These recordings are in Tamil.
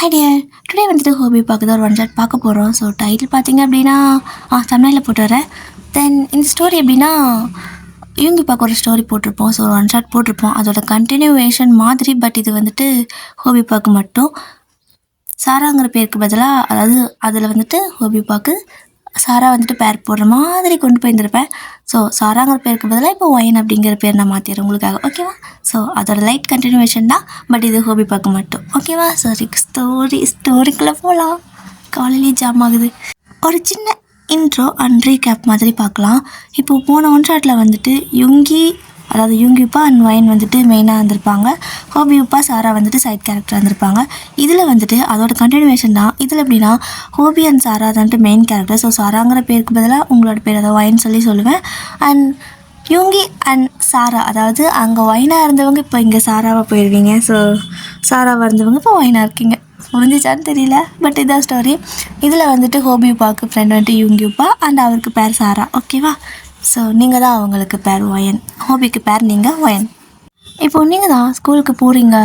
ஹாய் டியர், டுடே வந்துட்டு ஹோபி பார்க்குறது ஒரு ஒன் ஷாட் பார்க்க போகிறோம். ஸோ டைட்டில் பார்த்தீங்க அப்படின்னா தமிழில் போட்டு வரேன். தென் இந்த ஸ்டோரி எப்படின்னா இவங்க பார்க்க ஒரு ஸ்டோரி போட்டிருப்போம். ஸோ ஒன் ஷாட் போட்டிருப்போம், அதோட கண்டினியூவேஷன் மாதிரி. பட் இது வந்துட்டு ஹோபி பார்க்க மட்டும் சாராங்கிற பேருக்கு பதிலாக, அதாவது அதில் வந்துட்டு ஹோபி பார்க்கு சாரா வந்துட்டு பேர் போடுற மாதிரி கொண்டு போயிருந்திருப்பேன். ஸோ சாராங்கிற பேருக்கு பதிலாக இப்போ ஒயின் அப்படிங்கிற பேர் நான் மாற்றிடுறேன் உங்களுக்காக, ஓகேவா? ஸோ அதோட லைட் கண்டினியூவேஷன் தான், பட் இது ஹோபி பார்க்க மட்டும், ஓகேவா? சரி, ஸ்டோரிக்குள்ளே போகலாம். காலையிலேயே ஜாம் ஆகுது. ஒரு சின்ன இன்ட்ரோ அண்ட் ரீகேப் மாதிரி பார்க்கலாம். இப்போது போன ஒன் ஷாட்டில் வந்துட்டு யுங்கிப்பா அண்ட் ஒயின் வந்துட்டு மெயினாக இருந்திருப்பாங்க. ஹோபியுப்பா சாரா வந்துட்டு சைட் கேரக்டர் இருந்திருப்பாங்க. இதில் வந்துட்டு அதோட கண்டினியூவேஷன் தான். இதில் எப்படின்னா ஹோபி அண்ட் சாரா வந்துட்டு மெயின் கேரக்டர். ஸோ சாராங்கிற பேருக்கு பதிலாக உங்களோட பேர் அதை ஒயின் சொல்லுவேன். அண்ட் யுங்கி அண்ட் சாரா, அதாவது அங்கே ஒயினாக இருந்தவங்க இப்போ இங்கே சாராவாக போயிடுவீங்க. ஸோ சாராவாக இருந்தவங்க இப்போ ஒயினாக இருக்கீங்க. புரிஞ்சிச்சான்னு தெரியல, பட் இதான் ஸ்டோரி. இதில் வந்துட்டு ஹோபியுப்பாவுக்கு ஃப்ரெண்ட் வந்துட்டு யுங்கியுப்பா அண்ட் அவருக்கு பேர் சாரா, ஓகேவா? ஸோ நீங்கள் தான் அவங்களுக்கு பேர் ஒயன், ஹோபிக்கு பேர் நீங்கள் ஒயன். இப்போது நீங்கள் தான் ஸ்கூலுக்கு போகிறீங்க,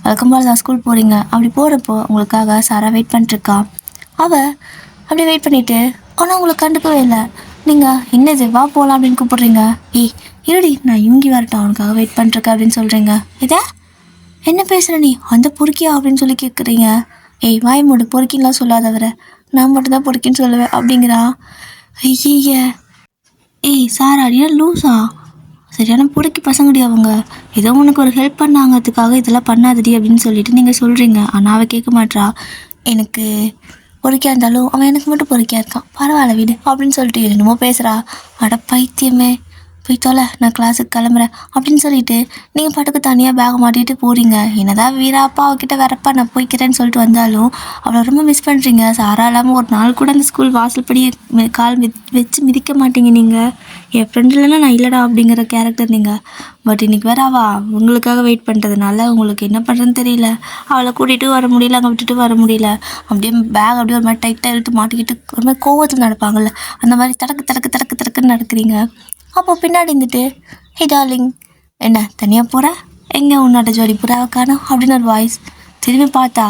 வழக்கம் போல் தான் ஸ்கூல் போகிறீங்க. அப்படி போகிறப்போ உங்களுக்காக சாரா வெயிட் பண்ணிட்டுருக்கா. அவள் அப்படி வெயிட் பண்ணிவிட்டு ஆனால் உங்களுக்கு கண்டுக்கவே இல்லை. நீங்கள் என்னது வா போகலாம் அப்படின்னு கூப்பிட்றீங்க. இருடி, நான் யுங்கி வரட்டும், அவனுக்காக வெயிட் பண்ணிட்டுருக்கேன் அப்படின்னு சொல்கிறீங்க. இதே என்ன பேசுகிற நீ, அந்த பொறுக்கியா அப்படின்னு சொல்லி கேட்குறீங்க. வாய் மூடு, பொறுக்கின்லாம் சொல்லாதவரை, நான் மட்டும்தான் பொறுக்கின்னு சொல்லுவேன் அப்படிங்கிறா. ஐய சாரா, அடியா லூஸா, சரியான பொறுக்கி பசங்கடி அவங்க. ஏதோ உனக்கு ஒரு ஹெல்ப் பண்ணாங்கிறதுக்காக இதெல்லாம் பண்ணாதடி அப்படின்னு சொல்லிட்டு நீங்கள் சொல்கிறீங்க. ஆனால் அவள் கேட்க மாட்றா. எனக்கு பொறுக்கியாக இருந்தாலும் அவன் எனக்கு மட்டும் பொறுக்கியாக இருக்கான், பரவாயில்ல வீடு அப்படின்னு சொல்லிட்டு என்னமோ பேசுகிறா. அட பைத்தியமே, போய் தொலை, நான் கிளாஸுக்கு கிளம்புறேன் அப்படின்னு சொல்லிட்டு நீங்கள் பாட்டுக்கு தனியாக பேக் மாட்டிகிட்டு போகிறீங்க. என்னதான் வீராப்பா அவகிட்ட வரப்பா நான் போய்க்கிறேன்னு சொல்லிட்டு வந்தாலும் அவளை ரொம்ப மிஸ் பண்ணுறீங்க. சாரா இல்லாமல் ஒரு நாள் கூட அந்த ஸ்கூல் வாசல்படியே கால் வச்சு மிதிக்க மாட்டீங்க. நீங்கள் என் ஃப்ரெண்ட் இல்லைன்னா நான் இல்லைடா அப்படிங்கிற கேரக்டர் நீங்கள். பட் இன்றைக்கி வேற உங்களுக்காக வெயிட் பண்ணுறதுனால உங்களுக்கு என்ன பண்ணுறதுன்னு தெரியல. அவளை கூட்டிகிட்டு வர முடியல, அங்கே விட்டுட்டு வர முடியல. அப்படியே பேக் அப்படியே ஒரு மாதிரி டைட்டாக இழுத்து மாட்டிக்கிட்டு ஒரு மாதிரி கோவத்தில் நடப்பாங்கள்ல, அந்த மாதிரி தடக்குன்னு நடக்கிறீங்க. அப்போ பின்னாடி இருந்துட்டு ஹே டார்லிங், என்ன தனியாக போகிற, எங்கே உன்னோட ஜோடி புறாவை காணோம் அப்படின்னு ஒரு வாய்ஸ். திரும்பி பார்த்தா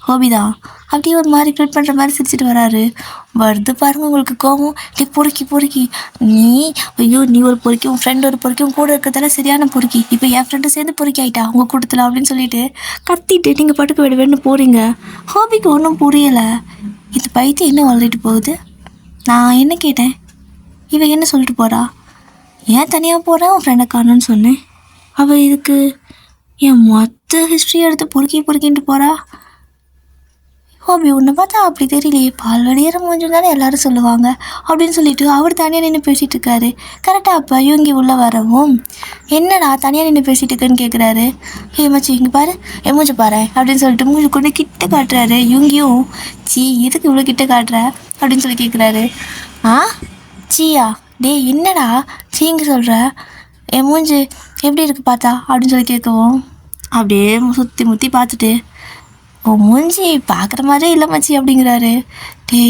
ஹோபிதான். அப்படியே ஒரு மாதிரி க்ரியேட் பண்ணுற மாதிரி சிரிச்சிட்டு வராரு. வருது பாருங்கள் உங்களுக்கு கோவம். பொறுக்கி நீ ஒரு பொறுக்கி, உன் ஃப்ரெண்டு ஒரு பொறுக்கி, உன் கூட இருக்கிறதால சரியான பொறுக்கி, இப்போ என் ஃப்ரெண்டு சேர்ந்து பொறுக்கி ஆகிட்டா உங்கள் கூட்டத்தில் அப்படின்னு சொல்லிட்டு கத்திட்டு நீங்கள் பாட்டுக்கு வேணும்னு போகிறீங்க. ஹோபிக்கு ஒன்றும் புரியலை. இது பைத்தியம் என்ன வளரிட்டு போகுது. நான் என்ன கேட்டேன், இவன் என்ன சொல்லிட்டு போகிறா, ஏன் தனியாக போகிறேன் உன் ஃப்ரெண்டை காணுன்னு சொன்னேன். அவள் இதுக்கு என் மொத்த ஹிஸ்ட்ரி எடுத்து பொறுக்கின்ட்டு போகிறா. ஹோபி உன்னை பார்த்தா அப்படி தெரியலையே, பால் வடிகிற மூஞ்சும் தானே எல்லோரும் சொல்லுவாங்க அப்படின்னு சொல்லிட்டு அவர் தனியாக நின்று பேசிகிட்டு இருக்காரு. கரெக்டாக அப்போ யுங்கி உள்ளே வரவும், என்னடா தனியாக நின்று பேசிகிட்டு இருக்கேன்னு கேட்குறாரு. மச்சி இங்கே பாரு, என் மூஞ்சி பாரு அப்படின்னு சொல்லிட்டு மூஞ்சி கொண்டு கிட்ட காட்டுறாரு. யுங்கியும் எதுக்கு இவ்வளோ கிட்ட காட்டுற அப்படின்னு சொல்லி கேட்குறாரு. சீயா, என்னடா சீங்க சொல்கிற, என் மூஞ்சி எப்படி இருக்குது பார்த்தா அப்படின்னு சொல்லி கேட்கவும், அப்படியே சுற்றி முற்றி பார்த்துட்டு உன் மூஞ்சி பார்க்குற மாதிரியே இல்லை மச்சி அப்படிங்கிறாரு. நீ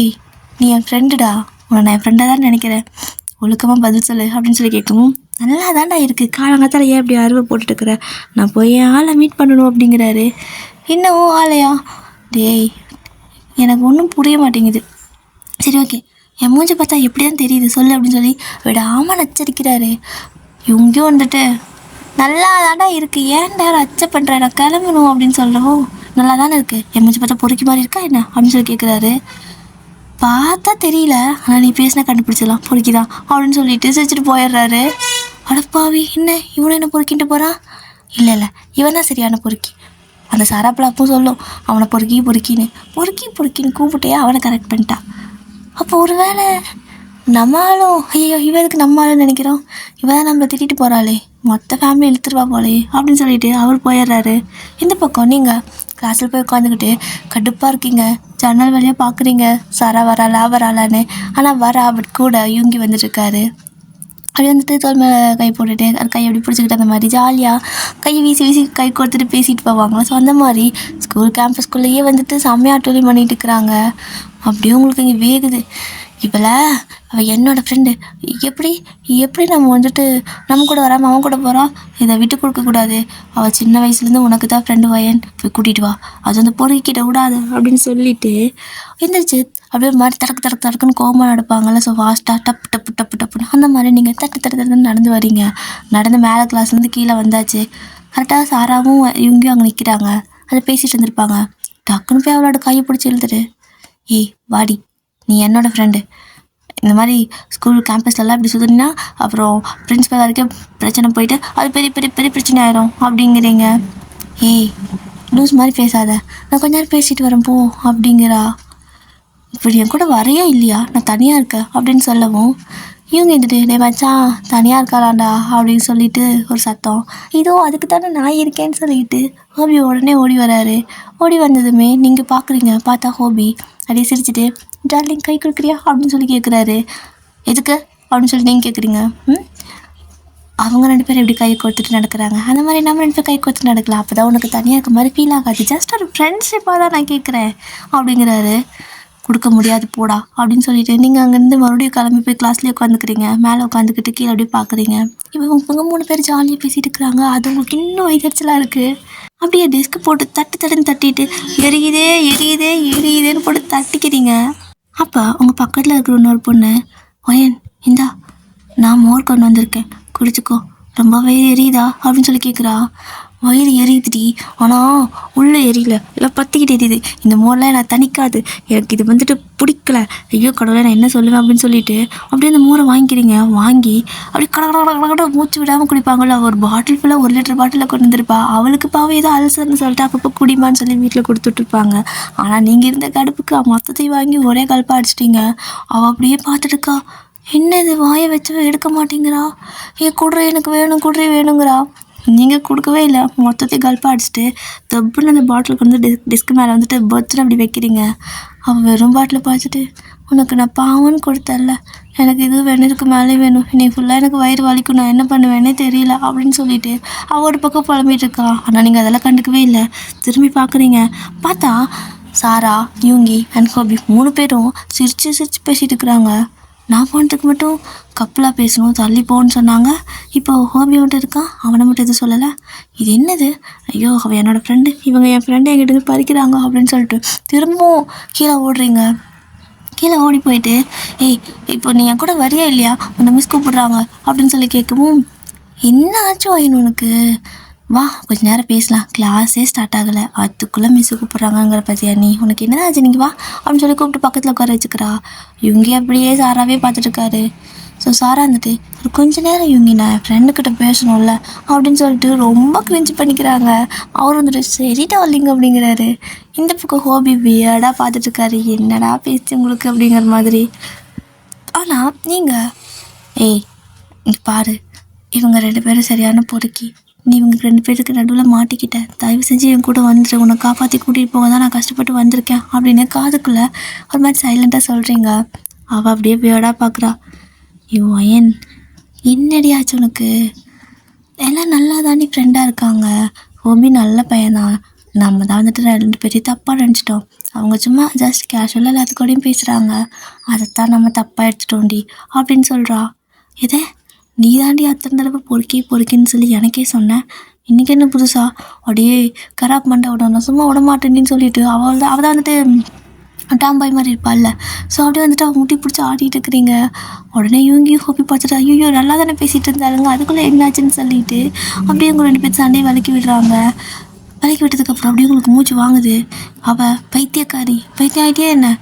என் ஃப்ரெண்டுடா, உன்னை நான் என் ஃப்ரெண்டாக தான் நினைக்கிறேன், ஒழுக்கமாக பதில் சொல்லு அப்படின்னு சொல்லி கேட்கவும், நல்லா தான்டா இருக்குது, காலங்காத்தால ஏன் அப்படி அருவை போட்டுட்டுருக்குற, நான் போய் என் ஆளை மீட் பண்ணணும் அப்படிங்கிறாரு. இன்னும் ஆளையா, எனக்கு ஒன்றும் புரிய மாட்டேங்குது. சரி ஓகே, என் மூஞ்சி பார்த்தா எப்படி தான் தெரியுது சொல்லு அப்படின்னு சொல்லி விடாமல் நச்சரிக்கிறாரு. இவங்கும் வந்துட்டு நல்லா தாண்டா இருக்குது, ஏன்டா அச்சை பண்ணுற, நான் கிளம்பணும் அப்படின்னு சொல்கிறவும், நல்லா தானே இருக்குது, என் மூஞ்சி பார்த்தா பொறுக்கி மாதிரி இருக்கா என்ன அப்படின்னு சொல்லி கேட்குறாரு. பார்த்தா தெரியல, ஆனால் நீ பேசினா கண்டுபிடிச்சிடலாம், பொறுக்கிதான் அப்படின்னு சொல்லிட்டு சிரிச்சிட்டு போயிடுறாரு. அடப்பாவி, என்ன இவனை என்ன பொறுக்கிட்டு போகிறான். இல்லை இவன் தான் சரியான பொறுக்கி. அந்த சாராப்பில் அப்பவும் சொல்லும் அவனை பொறுக்கின்னு கூப்பிட்டே அவனை கரெக்ட் பண்ணிட்டா. அப்போ ஒரு வேளை நம்மளும் இவருக்கு நம்மளும் நினைக்கிறோம், இவன் நம்மளை திட்டிட்டு போகிறாளே, மொத்த ஃபேமிலி இழுத்துருவா போலே அப்படின்னு சொல்லிட்டு அவர் போயிடுறாரு. இந்த பக்கம் நீங்கள் கிளாஸில் போய் உட்காந்துக்கிட்டு கடுப்பாக இருக்கீங்க, ஜன்னல் வழியாக பார்க்குறீங்க சாரா வராளான்னு. ஆனால் பட் கூட யுங்கி வந்துட்டுருக்காரு. அப்படி வந்துட்டு தோல் மேலே கை போட்டுட்டு அது கை அப்படி பிடிச்சிக்கிட்டு அந்த மாதிரி ஜாலியாக கையை வீசி கை கொடுத்துட்டு பேசிட்டு போவாங்க. ஸோ அந்த மாதிரி ஸ்கூல் கேம்பஸ்குள்ளேயே வந்துட்டு செம்மையாக அட்டூழியம் பண்ணிட்டு இருக்கிறாங்க. அப்படியே உங்களுக்கு இங்கே வேகுது, இப்போல அவள் என்னோடய ஃப்ரெண்டு. எப்படி எப்படி நம்ம வந்துட்டு நம்ம கூட வராமல் அவன் கூட போகிறான்? இதை விட்டு கொடுக்கக்கூடாது. அவள் சின்ன வயசுலேருந்து உனக்கு தான் ஃப்ரெண்டு வயன், போய் கூட்டிகிட்டு வா, அது வந்து பொறுக்கிட்ட விடாது அப்படின்னு சொல்லிட்டு எந்திரிச்சு அப்படியே மாதிரி தடக்குன்னு கோவமாக நடப்பாங்கள்ல. ஸோ ஃபாஸ்ட்டாக டப்பு டப்பு டப்பு டப்புன்னு அந்த மாதிரி நீங்கள் தட்டுன்னு நடந்து வரீங்க. நடந்து மேலே கிளாஸ்லேருந்து கீழே வந்தாச்சு. கரெக்டாக சாராவும் இவங்கேயும் அங்கே நிற்கிறாங்க. அதை பேசிகிட்டு இருந்திருப்பாங்க. டக்குன்னு போய் அவளோட கையை பிடிச்சி இழுத்துட்டு, ஏய் வாடி, நீ என்னோடய ஃப்ரெண்டு, இந்த மாதிரி ஸ்கூல் கேம்பஸ்லலாம் இப்படி சுற்றினா அப்புறம் பிரின்ஸிபல் வரைக்கும் பிரச்சனை போயிட்டு அது பெரிய பெரிய பெரிய பிரச்சனை ஆயிரும் அப்படிங்கிறீங்க. ஏய் லூஸ் மாதிரி பேசாத, நான் கொஞ்ச நேரம் பேசிட்டு வரேன் போ அப்படிங்கிறா. இப்படி என் கூட வரையா இல்லையா, நான் தனியாக இருக்கேன் அப்படின்னு சொல்லவும் இவங்க இருந்துட்டு டே மச்சான் தனியாக இருக்காளாண்டா அப்படின்னு சொல்லிட்டு ஒரு சத்தம். இதோ அதுக்கு தானே நான் இருக்கேன்னு சொல்லிட்டு ஹோபி உடனே ஓடி வராரு. ஓடி வந்ததுமே நீங்கள் பார்க்குறீங்க. பார்த்தா ஹோபி அப்படியே சிரிச்சுட்டு டார்லிங் கை கொடுக்குறியா அப்படின்னு சொல்லி கேட்குறாரு. எதுக்கு அப்படின்னு சொல்லி நீங்கள் கேட்குறீங்க. அவங்க 2 பேரும் எப்படி கை கொடுத்துட்டு நடக்கிறாங்க, அந்த மாதிரி நம்ம 2 பேர் கை கொடுத்துட்டு நடக்கலாம். அப்போ தான் உனக்கு தனியாக இருக்க மாதிரி ஃபீல் ஆகாது. ஜஸ்ட் ஒரு ஃப்ரெண்ட்ஷிப்பாக தான் நான் கேட்குறேன் அப்படிங்கிறாரு. கொடுக்க முடியாது போடா அப்படின்னு சொல்லிட்டு நீங்கள் அங்கேருந்து மறுபடியும் கிளம்பி போய் கிளாஸ்லேயே உட்காந்துக்கிறீங்க. மேலே உட்காந்துக்கிட்டு கீழே அப்படியே பார்க்குறீங்க. இப்போ இவங்க 3 பேர் ஜாலியாக பேசிகிட்டு இருக்கிறாங்க. அது உங்களுக்கு இன்னும் வைத்தறிச்சலாக இருக்குது. அப்படியே டெஸ்க்கு போட்டு தட்டுன்னு தட்டிட்டு எரியுதேன்னு போட்டு தட்டிக்கிறீங்க. அப்போ உங்கள் பக்கத்தில் இருக்கிற இன்னொரு பொண்ணு, ஒயன் இந்தா நான் மோர் கொண்டு வந்திருக்கேன், குடிச்சிக்கோ, ரொம்ப வயிறு எரியுதா அப்படின்னு சொல்லி கேட்குறா. வயிறு எரியுதுடி, ஆனால் உள்ளே எரியல, இல்லை பற்றிக்கிட்டு எரியுது, இந்த மோர்லாம் எனக்கு தணிக்காது, எனக்கு இது வந்துட்டு பிடிக்கல, ஐயோ கடவுளை நான் என்ன சொல்லுவேன் அப்படின்னு சொல்லிட்டு அப்படியே அந்த மோரை வாங்கிக்கிறீங்க. வாங்கி அப்படி கடை மூச்சு விடாமல் குடிப்பாங்கள்ல. ஒரு பாட்டில் ஃபுல்லாக 1 லிட்டர் பாட்டிலில் கொண்டு வந்துருப்பா. அவளுக்கு பாவம் ஏதோ அல்சர்னு சொல்லிட்டு அப்பப்போ குடிமான்னு சொல்லி வீட்டில் கொடுத்துட்ருப்பாங்க. ஆனால் நீங்கள் இருந்த கடுப்புக்கு மொத்தத்தையும் வாங்கி ஒரே கல்ப்பாக அடிச்சிட்டிங்க. அவள் அப்படியே பார்த்துட்டுக்கா, என்ன இது வாயை வச்சு எடுக்க மாட்டேங்கிறா, குடுறே எனக்கு வேணுங்கிறா. நீங்கள் கொடுக்கவே இல்லை. மொத்தத்தையும் கல்ப்பாக அடிச்சுட்டு தப்புன்னு அந்த பாட்டிலுக்கு வந்து டிஸ்க் மேலே வந்துட்டு பர்த்னு அப்படி வைக்கிறீங்க. அவள் வெறும் பாட்டில் பார்த்துட்டு, உனக்கு நான் பாவன்னு கொடுத்தேன்ல, எனக்கு இது வேணும், இதுக்கு மேலே வேணும், இன்னைக்கு ஃபுல்லாக எனக்கு வயிறு வலிக்கும், நான் என்ன பண்ணுவேன்னே தெரியல அப்படின்னு சொல்லிட்டு அவள் ஒரு பக்கம் புலம்பிகிட்டு இருக்கா. ஆனால் நீங்கள் அதெல்லாம் கண்டுக்கவே இல்லை. திரும்பி பார்க்குறீங்க. பார்த்தா சாரா, யூங்கி அண்ட் ஹோபி 3 பேரும் சிரித்து பேசிகிட்டு இருக்கிறாங்க. நான் போனதுக்கு மட்டும் கப்பலாக பேசணும், தள்ளி போன்னு சொன்னாங்க. இப்போ ஹோபி மட்டும் இருக்கான், அவனை மட்டும் எதுவும் சொல்லலை. இது என்னது, ஐயோ அவன் என்னோடய ஃப்ரெண்டு, இவங்க என் ஃப்ரெண்டு என்கிட்ட பறிக்கிறாங்க அப்படின்னு சொல்லிட்டு திரும்பவும் கீழே ஓடுறீங்க. கீழே ஓடி போயிட்டு, ஏய் இப்போ நீ என் கூட வரியா இல்லையா, உன்னை மிஸ் கூப்பிடுறாங்க அப்படின்னு சொல்லி கேட்கவும், என்ன ஆச்சு வாயின் உனக்கு, வா கொஞ்ச நேரம் பேசலாம், கிளாஸே ஸ்டார்ட் ஆகலை, அதுக்குள்ளே மிஸ்ஸு கூப்பிட்றாங்கங்கிற பற்றியா நீ, உனக்கு என்ன ஆச்சு நீங்கள் வா அப்படின்னு சொல்லி கூப்பிட்டு பக்கத்தில் உட்கார வச்சுக்கிறா. இவங்க அப்படியே சாராவே பார்த்துட்ருக்காரு. ஸோ சாரா வந்துட்டு ஒரு கொஞ்ச நேரம் இவங்க நான் ஃப்ரெண்டுக்கிட்ட பேசணும்ல அப்படின்னு சொல்லிட்டு ரொம்ப கிரிஞ்சு பண்ணிக்கிறாங்க. அவர் வந்துட்டு சரி டார்லிங் அப்படிங்கிறாரு. இந்த பக்கம் ஹோபி வியர்டாக பார்த்துட்ருக்காரு. என்னடா பேச்சு உங்களுக்கு அப்படிங்கிற மாதிரி. ஆனால் நீங்கள் ஏய் இங்கே பாரு, இவங்க 2 பேரும் சரியான பொறுக்கி, நீ இவங்க 2 பேருக்கு நடுவில் மாட்டிக்கிட்டேன், தயவு செஞ்சு என் கூட வந்துட்டு உன்னை காப்பாற்றி கூட்டிகிட்டு போக தான் நான் கஷ்டப்பட்டு வந்திருக்கேன் அப்படின்னு காதுக்குள்ளே ஒரு மாதிரி சைலண்ட்டாக சொல்கிறீங்க. அவள் அப்படியே வியர்டாக பார்க்குறா. ஐயோ அயன் என்னடியாச்சு உனக்கு, எல்லாம் நல்லா தாண்டி ஃப்ரெண்டாக இருக்காங்க, ஹோபி நல்ல பையன்தான், நம்ம தான் வந்துட்டு 2 பேரையும் தப்பாக நினச்சிட்டோம், அவங்க சும்மா ஜஸ்ட் கேஷுவலாக எல்லாத்துக்கூடையும் பேசுகிறாங்க, அதைத்தான் நம்ம தப்பாக எடுத்துட்டோண்டி அப்படின்னு சொல்கிறா. இதே நீ தாண்டி அத்தனை தடவை பொறுக்கின்னு சொல்லி எனக்கே சொன்னேன், இன்றைக்கி என்ன புதுசா அப்படியே கராப் மண்டை விடணும், சும்மா விட மாட்டேன்னு சொல்லிட்டு அவள் தான் வந்துட்டு டாம்பாய் மாதிரி இருப்பாள்ல. ஸோ அப்படியே வந்துட்டு அவள் முட்டி பிடிச்சி ஆடிட்டு இருக்கிறீங்க. உடனே இவங்கேயும் ஹோப்பி பார்த்துட்டு ஐயோ நல்லா தானே பேசிகிட்டு இருந்தாலுங்க, அதுக்குள்ளே என்னாச்சுன்னு சொல்லிட்டு அப்படியே உங்கள் 2 பேர் சண்டையை விலக்கி விடுறாங்க. விலக்கி விட்டதுக்கப்புறம் அப்படியே உங்களுக்கு மூச்சு வாங்குது. அவள் பைத்தியம் ஆகிட்டே என்ன,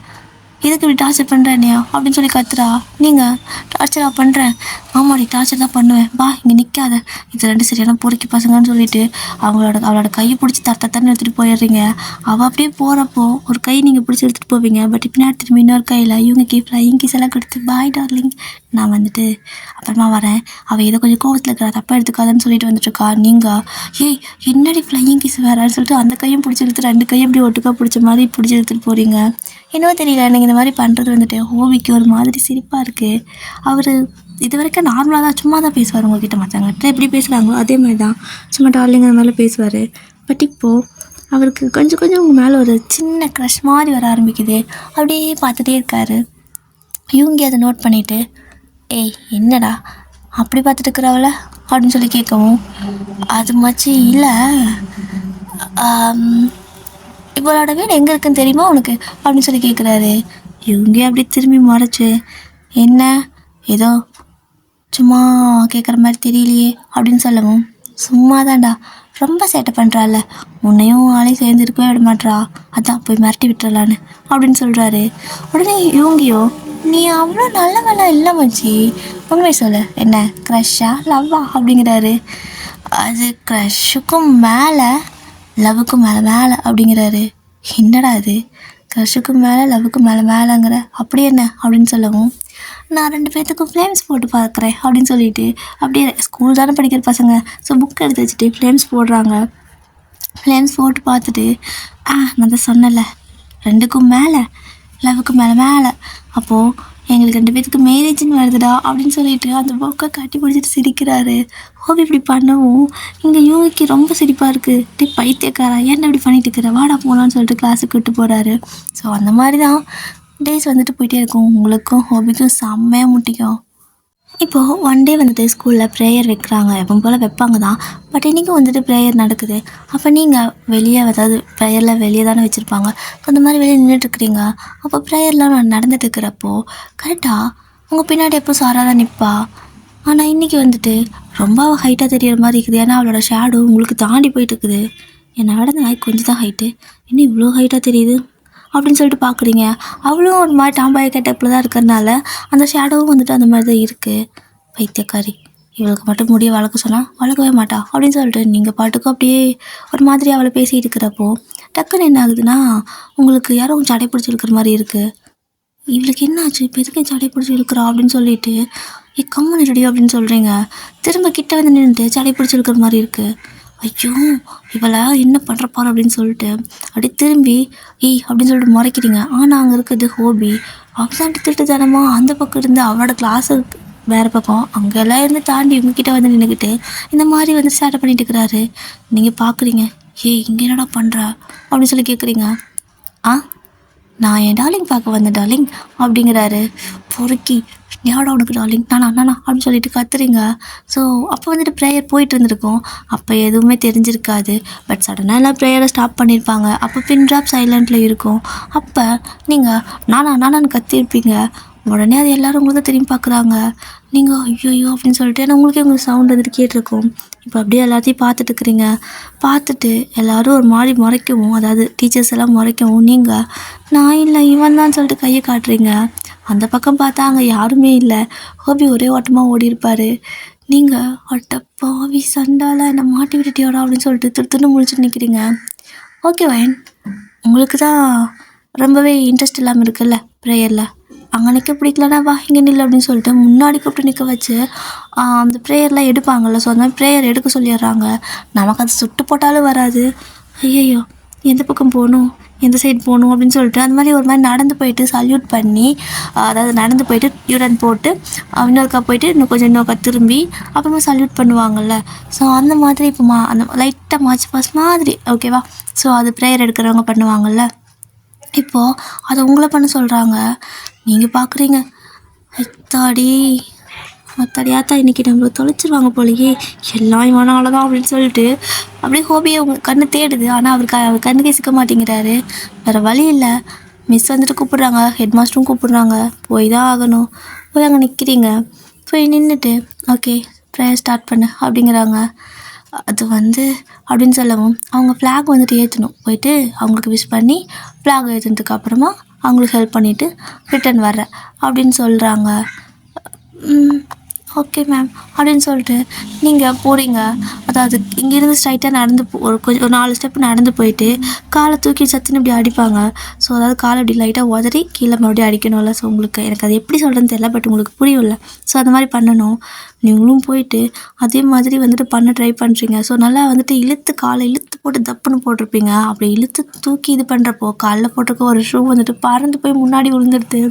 எதுக்கு இப்படி டார்ச்சர் பண்ணுறேன்னையா அப்படின்னு சொல்லி கத்துறா. நீங்கள் டார்ச்சராக பண்ணுறேன், ஆமாடி டார்ச்சர் தான் பண்ணுவேன், வா இங்கே நிற்காத, இது 2 சரியான பொறுக்கி பசங்கன்னு சொல்லிட்டு அவளோட கையை பிடிச்சி தத்தன்னு எடுத்துகிட்டு போயிடுறீங்க. அவள் அப்படியே போகிறப்போ ஒரு கை நீங்கள் பிடிச்சி எடுத்துகிட்டு போவீங்க. பட் பின்னாடி திரும்பி இன்னொரு கையில் இவங்க ஃப்ளையிங் கிஸ் எல்லாம் கொடுத்து பாய் டார்லிங் நான் வந்துட்டு அப்புறமா வரேன், அவள் ஏதோ கொஞ்சம் கோவத்தில் இருக்கிறா, தப்பாக எடுத்துக்காதன்னு சொல்லிட்டு வந்துட்டுருக்கா. நீங்கள் ஏய் என்னடி ஃப்ளையிங் கிஸ் வேறான்னு சொல்லிட்டு அந்த கையும் பிடிச்சி எடுத்து 2 கையும் இப்படி ஒட்டுக்கா பிடிச்ச மாதிரி பிடிச்சி எடுத்துகிட்டு போகிறீங்க. இன்னும் தெரியல எனக்கு இந்த மாதிரி பண்ணுறது வந்துட்டு ஹோபிக்கு ஒரு மாதிரி சிரிப்பாக இருக்குது. அவர் இது வரைக்கும் நார்மலாக தான் சும்மா தான் பேசுவார் உங்ககிட்ட, மற்றவங்ககிட்ட எப்படி பேசுகிறாங்களோ அதே மாதிரி தான் சும்மா டார்லிங்கிற மேலே பேசுவார். பட் இப்போது அவருக்கு கொஞ்சம் உங்கள் மேலே ஒரு சின்ன க்ரஷ் மாதிரி வர ஆரம்பிக்குது. அப்படியே பார்த்துட்டே இருக்காரு. இவங்க அதை நோட் பண்ணிவிட்டு, ஏய் என்னடா அப்படி பார்த்துட்டு இருக்கிறவள அப்படின்னு சொல்லி கேட்கவும், அது மச்சி இல்லை, இவளோட வீடு எங்கே இருக்குன்னு தெரியுமா உனக்கு அப்படின்னு சொல்லி கேட்குறாரு. இவங்க அப்படி திரும்பி மறைச்சு, என்ன ஏதோ சும்மா கேட்குற மாதிரி தெரியலையே அப்படின்னு சொல்லவும், சும்மா தான்டா ரொம்ப சேட்டை பண்ணுறாள், உன்னையும் ஆளையும் சேர்ந்து இருக்கவே விட மாட்றா, அதான் போய் மிரட்டி விட்டுறலான்னு அப்படின்னு சொல்கிறாரு. உடனே இவங்கியோ, நீ அவ்வளோ நல்லவெல்லாம் இல்லை மச்சி, உண்மை சொல்லு, என்ன க்ரஷ்ஷா லவ்வா அப்படிங்கிறாரு. அது க்ரஷ்ஷுக்கும் மேலே லவ்வுக்கும் மேலே மேலே அப்படிங்கிறாரு. என்னடா அது, க்ரஷ்ஷுக்கும் மேலே லவ்வுக்கும் மேலே மேலேங்கிற, அப்படி என்ன அப்படின்னு சொல்லவும், நான் 2 பேர்த்துக்கும் ஃப்ளேம்ஸ் போட்டு பார்க்குறேன் அப்படின்னு சொல்லிட்டு, அப்படியே ஸ்கூல் தானே படிக்கிற பசங்க, ஸோ புக் எடுத்து வச்சுட்டு ஃப்ளேம்ஸ் போடுறாங்க. ஃப்ளேம்ஸ் போட்டு பார்த்துட்டு, நான் தான் சொன்னல 2க்கும் மேலே லவ்வுக்கு மேலே மேலே, அப்போது எங்களுக்கு 2 பேர்த்துக்கு மேரேஜ்னு வருதுடா அப்படின்னு சொல்லிட்டு அந்த புக்கை கட்டி பிடிச்சிட்டு சிரிக்கிறாரு. ஹோபி இப்படி பண்ணவும் இங்கே யோகிக்கு ரொம்ப சிரிப்பாக இருக்குது. டே பைத்தியக்காரா, ஏன்டா இப்படி பண்ணிட்டு இருக்கிற, வாடா போகலான்னு சொல்லிட்டு கிளாஸுக்கு விட்டு போகிறாரு. ஸோ அந்த மாதிரி தான் டேஸ் வந்துட்டு போயிட்டே இருக்கும். உங்களுக்கும் ஹோபிக்கும் செம்மையாக முட்டிக்கும். இப்போது ஒன் டே வந்துட்டு ஸ்கூலில் ப்ரேயர் வைக்கிறாங்க, எப்போ போல் வைப்பாங்க தான். பட் இன்றைக்கும் வந்துட்டு ப்ரேயர் நடக்குது. அப்போ நீங்கள் வெளியே, அதாவது ப்ரேயரில் வெளியே தானே வச்சுருப்பாங்க, அந்த மாதிரி வெளியே நின்றுட்டுருக்குறீங்க. அப்போ ப்ரேயர்லாம் நடந்துட்டு இருக்கிறப்போ கரெக்டாக உங்கள் பின்னாடி எப்போ சாரா தான் நிற்பா. ஆனால் இன்றைக்கி வந்துட்டு ரொம்ப ஹைட்டாக தெரிகிற மாதிரி இருக்குது. ஏன்னா அவளோட ஷேடோ உங்களுக்கு தாண்டி போயிட்டு இருக்குது. என்னை விட அந்த நாய் கொஞ்சம் தான் ஹைட்டு, இன்னும் இவ்வளோ ஹைட்டாக தெரியுது அப்படின்னு சொல்லிட்டு பார்க்குறீங்க. அவளும் ஒரு மாதிரி டாம்பாய் கெட்டப்பில் தான் இருக்கிறதுனால அந்த ஷேடோவும் வந்துட்டு அந்த மாதிரி தான் இருக்குது. பைத்தியக்காரி, இவளுக்கு மட்டும் முடிய வளர்க்க சொன்னால் வளர்க்கவே மாட்டா அப்படின்னு சொல்லிட்டு நீங்கள் பாட்டுக்கும் அப்படியே ஒரு மாதிரி அவளை பேசிகிட்டு இருக்கிறப்போ டக்குன்னு என்ன ஆகுதுன்னா, உங்களுக்கு யாரோ சடை பிடிச்சிருக்கிற மாதிரி இருக்குது. இவளுக்கு என்ன ஆச்சு, இப்போ எதுக்கு சடை பிடிச்சி இழுக்கிறா அப்படின்னு சொல்லிட்டு, கம்மன் ரெடியோ அப்படின்னு சொல்கிறீங்க. திரும்ப கிட்ட வந்து நின்றுட்டு சடை பிடிச்சிருக்கிற மாதிரி இருக்குது. ஐயோ இவளை என்ன பண்ணுறப்பாரு அப்படின்னு சொல்லிட்டு அப்படியே திரும்பி அப்படின்னு சொல்லிட்டு முறைக்கிறீங்க. ஆனால் அங்கே இருக்கிறது ஹோபி. அவன் திட்டு தானமா அந்த பக்கம் இருந்து அவளோட கிளாஸு வேறு பக்கம் அங்கெல்லாம் இருந்து தாண்டி உங்ககிட்ட வந்து நின்றுக்கிட்டு இந்த மாதிரி வந்து ஸ்டார்ட் பண்ணிட்டு இருக்கிறாரு. நீங்கள் பார்க்குறீங்க, இங்கே என்னடா பண்ணுறா அப்படின்னு சொல்லி கேட்குறீங்க. நான் என் டார்லிங் பார்க்க வந்தேன் டார்லிங் அப்படிங்கிறாரு. பொறுக்கி, யாடா உனக்கு டார்லிங், நானா அப்படின்னு சொல்லிட்டு கத்துறீங்க. ஸோ அப்போ வந்துட்டு ப்ரேயர் போயிட்டு இருந்திருக்கோம். அப்போ எதுவுமே தெரிஞ்சிருக்காது. பட் சடனாக எல்லாம் ப்ரேயரை ஸ்டாப் பண்ணியிருப்பாங்க. அப்போ பின் ட்ராப் சைலண்டில் இருக்கும். அப்போ நீங்கள் நானான்னு கத்திருப்பீங்க. உடனே அது எல்லோரும் உங்களுக்கு திரும்பி பார்க்குறாங்க. நீங்கள் ஐயோ அப்படின்னு சொல்லிட்டு, ஏன்னா உங்களுக்கு சவுண்ட் வந்துட்டு கேட்டிருக்கும். இப்போ அப்படியே எல்லாத்தையும் பார்த்துட்டு இருக்கிறீங்க. பார்த்துட்டு எல்லோரும் ஒரு மாதிரி முறைக்கவும், அதாவது டீச்சர்ஸ் எல்லாம் முறைக்கவும், நீங்கள் நான் இல்லை இவன் தான் சொல்லிட்டு கையை காட்டுறீங்க. அந்த பக்கம் பார்த்தா அங்கே யாருமே இல்லை. ஹோபி ஒரே ஓட்டமாக ஓடி இருப்பார். நீங்கள் அட்டப்பாவி சண்டால என்னை மாட்டி விட்டுட்டியோடா அப்படின்னு சொல்லிட்டு திருத்துன்னு முடிச்சுட்டு நிற்கிறீங்க. ஓகே வைன், உங்களுக்கு தான் ரொம்பவே இன்ட்ரெஸ்ட் இல்லாமல் இருக்குல்ல ப்ரேயரில், அங்கே நிற்க பிடிக்கலனா வா இங்கே நில்லை அப்படின்னு சொல்லிட்டு முன்னாடி கூப்பிட்டு நிற்க வச்சு அந்த ப்ரேயர்லாம் எடுப்பாங்கள்ல. ஸோ அந்த மாதிரி ப்ரேயர் எடுக்க சொல்லிடுறாங்க. நமக்கு அது சுட்டு போட்டாலும் வராது. ஐயோ எந்த பக்கம் போகணும், எந்த சைடு போகணும் அப்படின்னு சொல்லிட்டு அந்த மாதிரி ஒரு மாதிரி நடந்து போயிட்டு சல்யூட் பண்ணி, அதாவது நடந்து போயிட்டு யூரன் போட்டு இன்னொருக்கா போயிட்டு இன்னொருக்கா திரும்பி அப்புறமா சல்யூட் பண்ணுவாங்கள்ல. ஸோ அந்த மாதிரி இப்போ அந்த லைட்டாக மார்ச் பாஸ் மாதிரி ஓகேவா. ஸோ அது ப்ரேயர் எடுக்கிறவங்க பண்ணுவாங்கள்ல. இப்போது அதை உங்களை பண்ண சொல்கிறாங்க. நீங்கள் பார்க்குறீங்க, அத்தாடியாத்தா இன்றைக்கி நம்மளை தொலைச்சிருவாங்க போலையே, எல்லாம் இவனால தான் அப்படின்னு சொல்லிட்டு அப்படியே ஹோபியை உங்கள் கண்ணு தேடுது. ஆனால் அவர் கண்ணுக்கே சிக்க மாட்டேங்கிறாரு. வேறு வழி இல்லை, மிஸ் வந்துட்டு கூப்பிட்றாங்க, ஹெட் மாஸ்டரும் கூப்பிட்றாங்க, போய் தான் ஆகணும். போய் அங்கே நிற்கிறீங்க. போய் நின்றுட்டு ஓகே ப்ரேயர் ஸ்டார்ட் பண்ணு அப்படிங்கிறாங்க. அது அப்படின்னு சொல்லவும் அவங்க ஃப்ளாக் வந்துட்டு ஏற்றணும். போயிட்டு அவங்களுக்கு விஷ் பண்ணி ஃப்ளாக் ஏற்றுனதுக்கு அப்புறமா அவங்களுக்கு ஹெல்ப் பண்ணிவிட்டு ரிட்டன் வர்றேன் அப்படின்னு சொல்கிறாங்க. ஓகே மேம் அப்படின்னு சொல்லிட்டு நீங்கள் போகிறீங்க. அதாவது இங்கேருந்து ஸ்ட்ரைட்டாக நடந்து ஒரு 4 ஸ்டெப் நடந்து போயிட்டு காலை தூக்கி சத்துன்னு இப்படி அடிப்பாங்க. ஸோ அதாவது காலை இப்படி லைட்டாக உதறி கீழே மறுபடியும் அடிக்கணும்ல. ஸோ உங்களுக்கு எனக்கு அது எப்படி சொல்கிறேன்னு தெரியல, பட் உங்களுக்கு புரியும்ல. ஸோ அந்த மாதிரி பண்ணணும். நீங்களும் போயிட்டு அதே மாதிரி வந்துட்டு பண்ண ட்ரை பண்ணுறீங்க. ஸோ நல்லா வந்துட்டு காலை இழுத்து போட்டு தப்புன்னு போட்டிருப்பீங்க. அப்படி இழுத்து தூக்கி இது பண்ணுறப்போ காலைல போட்டிருக்க ஒரு ஷூ வந்துட்டு பறந்து போய் முன்னாடி விழுந்துடுது.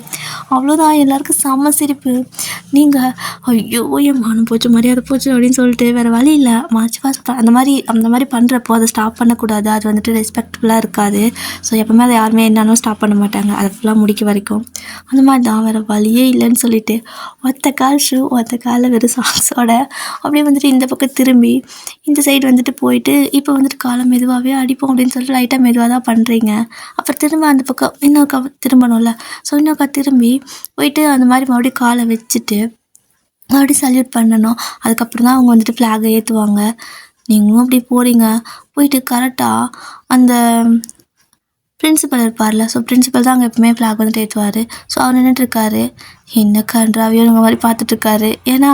அவ்வளோதான், எல்லாருக்கும் செம்ம சிரிப்பு. நீங்கள் ஐயோ என் மானம் போச்சு மரியாதை போச்சு அப்படின்னு சொல்லிட்டு வேறு வழி இல்லை மார்ச் பாஸ்ட் அந்த மாதிரி பண்ணுறப்போ அதை ஸ்டாப் பண்ணக்கூடாது. அது வந்துட்டு ரெஸ்பெக்ட்ஃபுல்லாக இருக்காது. ஸோ எப்போவுமே அதை யாருமே என்னன்னு ஸ்டாப் பண்ண மாட்டாங்க, அதை ஃபுல்லாக முடிக்க வரைக்கும். அந்த மாதிரி தான், வேறு வழியே இல்லைன்னு சொல்லிட்டு ஒத்த கால் ஷூ ஒத்த காலில் வெறும் சாக்ஸோட அப்படியே வந்துட்டு இந்த பக்கம் திரும்பி இந்த சைடு வந்துட்டு போயிட்டு இப்போ வந்துட்டு காலை மெதுவாகவே அடிப்போம் அப்படின்னு சொல்லிட்டு லைட்டாக மெதுவாக தான் பண்ணுறீங்க. அப்புறம் திரும்ப அந்த பக்கம் இன்னொருக்கா திரும்பணும்ல, ஸோ இன்னொருக்கா திரும்பி போயிட்டு அந்த மாதிரி மறுபடியும் காலை வச்சுட்டு மறுபடியும் சல்யூட் பண்ணணும். அதுக்கப்புறம் தான் அவங்க வந்துட்டு ஃப்ளாகை ஏற்றுவாங்க. நீங்களும் அப்படி போகிறீங்க. போயிட்டு கரெக்டாக அந்த பிரின்சிபல் இருப்பார்ல, ஸோ பிரின்சிபல் தான் அங்கே எப்பவுமே ஃப்ளாக் வந்துட்டு ஏற்றுவார். ஸோ அவர் நின்றுட்டுருக்காரு. என்ன கன்றாவியோ இந்த மாதிரி பார்த்துட்ருக்காரு. ஏன்னா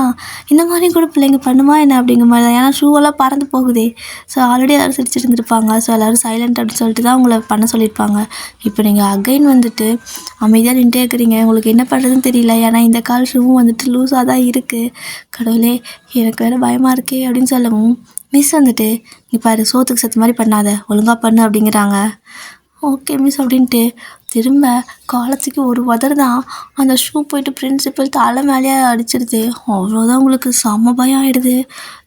இந்த மாதிரி கூட பிள்ளைங்க பண்ணுமா என்ன அப்படிங்கிற மாதிரி தான். ஏன்னா ஷூவெல்லாம் பறந்து போகுதே. ஸோ ஆல்ரெடி எல்லோரும் சிரிச்சிட்டு இருந்திருப்பாங்க. ஸோ எல்லோரும் சைலண்ட் அப்படின்னு சொல்லிட்டு தான் உங்களை பண்ண சொல்லியிருப்பாங்க. இப்போ நீங்கள் அகைன் வந்துட்டு அமைதியாக நின்றுட்டே இருக்கிறீங்க. உங்களுக்கு என்ன பண்ணுறதுன்னு தெரியல. ஏன்னா இந்த கால் ஷூவும் வந்துட்டு லூஸாக தான் இருக்குது. கடவுளே எனக்கு வேறு பயமாக இருக்கே அப்படின்னு சொல்லவும் மிஸ் வந்துட்டு நீ பாரு சோத்துக்கு சத்து மாதிரி பண்ணாத, ஒழுங்காக பண்ணு அப்படிங்கிறாங்க. ஓகே மிஸ் அப்படின்ட்டு திரும்ப காலத்துக்கு ஒரு உதறு தான் அந்த ஷூ போயிட்டு பிரின்சிபல் தலை மேலேயே அடிச்சிடுது. அவ்வளோதான், உங்களுக்கு செம்ம பயம் ஆகிடுது.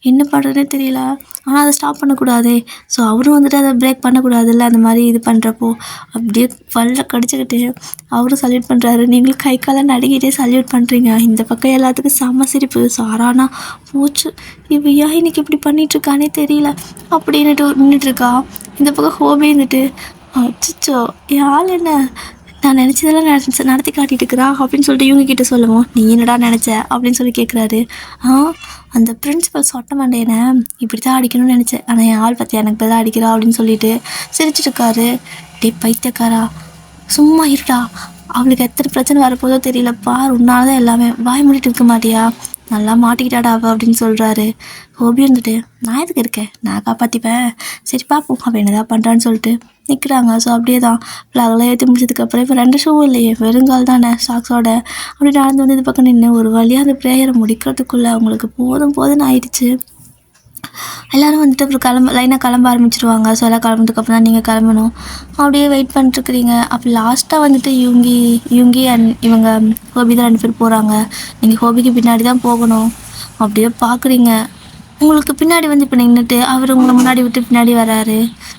என்ன பண்ணுறதுனே தெரியல. ஆனால் அதை ஸ்டாப் பண்ணக்கூடாது. ஸோ அவரும் வந்துட்டு அதை பிரேக் பண்ணக்கூடாதுல்ல. அந்த மாதிரி இது பண்ணுறப்போ அப்படியே பல்ல கடிச்சிக்கிட்டு அவரும் சல்யூட் பண்ணுறாரு. நீங்களும் கை காலை நடுங்கிட்டே சல்யூட் பண்ணுறீங்க. இந்த பக்கம் எல்லாத்துக்கும் செம்ம சிரிப்பு. சாரானா போச்சு, இவ ஏன் இன்னைக்கு இப்படி பண்ணிகிட்ருக்கானே தெரியல அப்படின்னுட்டு நின்றுட்டுருக்கா. இந்த பக்கம் ஹோபி இருந்துட்டு அச்சோ யாழ் என்ன நான் நினச்சதெல்லாம் நடத்தி காட்டிட்டு இருக்கிறா அப்படின்னு சொல்லிட்டு இவங்க கிட்ட சொல்லுவோம். நீ என்னடா நினச்ச அப்படின்னு சொல்லி கேட்குறாரு. அந்த பிரின்சிபல் சொட்ட மண்டையனை இப்படி தான் அடிக்கணும்னு நினச்சேன், ஆனால் என் ஆள் பற்றி எனக்கு தான் அடிக்கிறா அப்படின்னு சொல்லிட்டு சிரிச்சிட்ருக்காரு. டே பைத்தியக்காரா சும்மா இருடா, அவளுக்கு எத்தனை பிரச்சனை வரப்போதோ தெரியல பார், உன்னால தான் எல்லாமே, வாய் மூடிட்டு இருக்க மாட்டியா, நல்லா மாட்டிக்கிட்டாடா அவ அப்படின்னு சொல்கிறாரு. ஹோபி இருந்துட்டு நான் எதுக்கு இருக்கேன், நான் காப்பாற்றிப்பேன், சரி பார்ப்போம் அவள் என்னதான் பண்ணுறான்னு சொல்லிட்டு நிற்கிறாங்க. ஸோ அப்படியே தான் ஃப்ளாகெல்லாம் ஏற்றி முடிச்சதுக்கப்புறம் இப்போ 2 ஷூவும் இல்லையே, வெறுங்கால் தானே சாக்ஸோட அப்படி நடந்து வந்து இது பக்கம் நின்று ஒரு வழியாக அந்த ப்ரேயரை முடிக்கிறதுக்குள்ளே அவங்களுக்கு போதும்னு ஆயிடுச்சு. எல்லோரும் வந்துட்டு அப்புறம் லைனாக கிளம்ப ஆரம்பிச்சிருவாங்க. ஸோ எல்லாம் கிளம்புறதுக்கப்புறம் தான் நீங்கள் கிளம்பணும். அப்படியே வெயிட் பண்ணிட்டுருக்குறீங்க. அப்போ லாஸ்ட்டாக வந்துட்டு யுங்கி அண்ட் இவங்க ஹோபி தான் 2 பேர் போகிறாங்க. நீங்கள் ஹோபிக்கு பின்னாடி தான் போகணும். அப்படியே பார்க்குறீங்க, உங்களுக்கு பின்னாடி வந்து இப்போ நின்றுட்டு அவர் உங்களை முன்னாடி விட்டு பின்னாடி வராரு.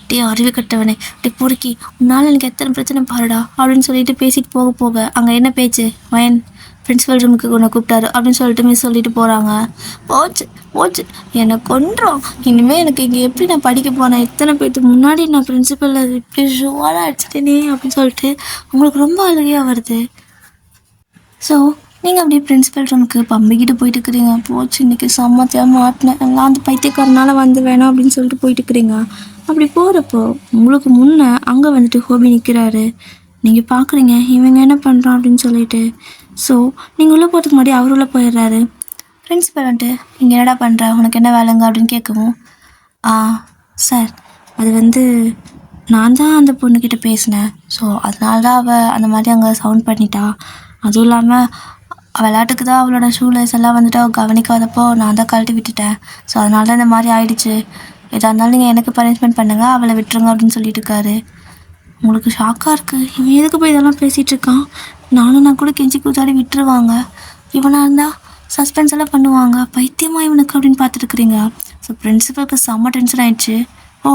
டே அறிவு கட்டவனே, டே பொறுக்கி, உன்னால் எனக்கு எத்தனை பிரச்சனை பாருடா அப்படின்னு சொல்லிட்டு பேசிட்டு போக அங்கே என்ன பேச்சு, வயன் பிரின்சிபல் ரூமுக்கு உன்னை கூப்பிட்டாரு அப்படின்னு சொல்லிட்டு மிஸ் சொல்லிட்டு போகிறாங்க. போச்சு என்னை கொன்றோம். இனிமேல் எனக்கு இங்கே எப்படி நான் படிக்க போனேன், இத்தனை பேர்த்துக்கு முன்னாடி நான் பிரின்சிபலில் இப்படி ஷூவாக அடிச்சிட்டேனே அப்படின்னு சொல்லிட்டு உங்களுக்கு ரொம்ப அழுகையாக வருது. ஸோ நீங்கள் அப்படியே பிரின்சிபல் ரூமுக்கு பம்பிக்கிட்டு போயிட்டு இருக்கிறீங்க. போச்சு இன்றைக்கி செம்மத்தியாக மாட்டினேன், எல்லாம் அந்த பைத்தியக்காரனால் வந்து வேணாம் அப்படின்னு சொல்லிட்டு போயிட்டு இருக்கிறீங்க. அப்படி போகிறப்போ உங்களுக்கு முன்னே அங்கே வந்துட்டு ஹோபி நிற்கிறாரு. நீங்கள் பார்க்குறீங்க இவங்க என்ன பண்ணுறான் அப்படின்னு சொல்லிட்டு. ஸோ நீங்கள் உள்ளே போகிறதுக்கு முன்னாடி அவர் உள்ளே போயிடுறாரு. பிரின்சிபல் வந்துட்டு இங்கே என்னடா பண்ணுற, உனக்கு என்ன வேலைங்க அப்படின்னு கேட்கவும், சார் அது வந்து நான் தான் அந்த பொண்ணுக்கிட்ட பேசினேன். ஸோ அதனால தான் அவள் அந்த மாதிரி அங்கே சவுண்ட் பண்ணிட்டா. அதுவும் இல்லாமல் விளையாட்டுக்கு தான் அவளோட ஷூலேஸ் எல்லாம் வந்துட்டு அவள் கவனிக்காதப்போ நான் தான் கழட்டி விட்டுட்டேன். ஸோ அதனால தான் இந்த மாதிரி ஆயிடுச்சு. எதாக இருந்தாலும் நீங்கள் எனக்கு பனிஷ்மெண்ட் பண்ணுங்கள், அவளை விட்டுருங்க அப்படின்னு சொல்லிட்டு இருக்காரு. உங்களுக்கு ஷாக்காக இருக்குது. இவன் எதுக்கு போய் இதெல்லாம் பேசிகிட்டு இருக்கான், நான் கூட கெஞ்சி கூத்தாடி விட்டுருவாங்க, இவனாக இருந்தால் சஸ்பென்ஸ் எல்லாம் பண்ணுவாங்க, பைத்தியமாக இவனுக்கு அப்படின்னு பார்த்துருக்குறீங்க. ஸோ பிரின்சிபலுக்கு செம்ம டென்ஷன் ஆகிடுச்சு. ஓ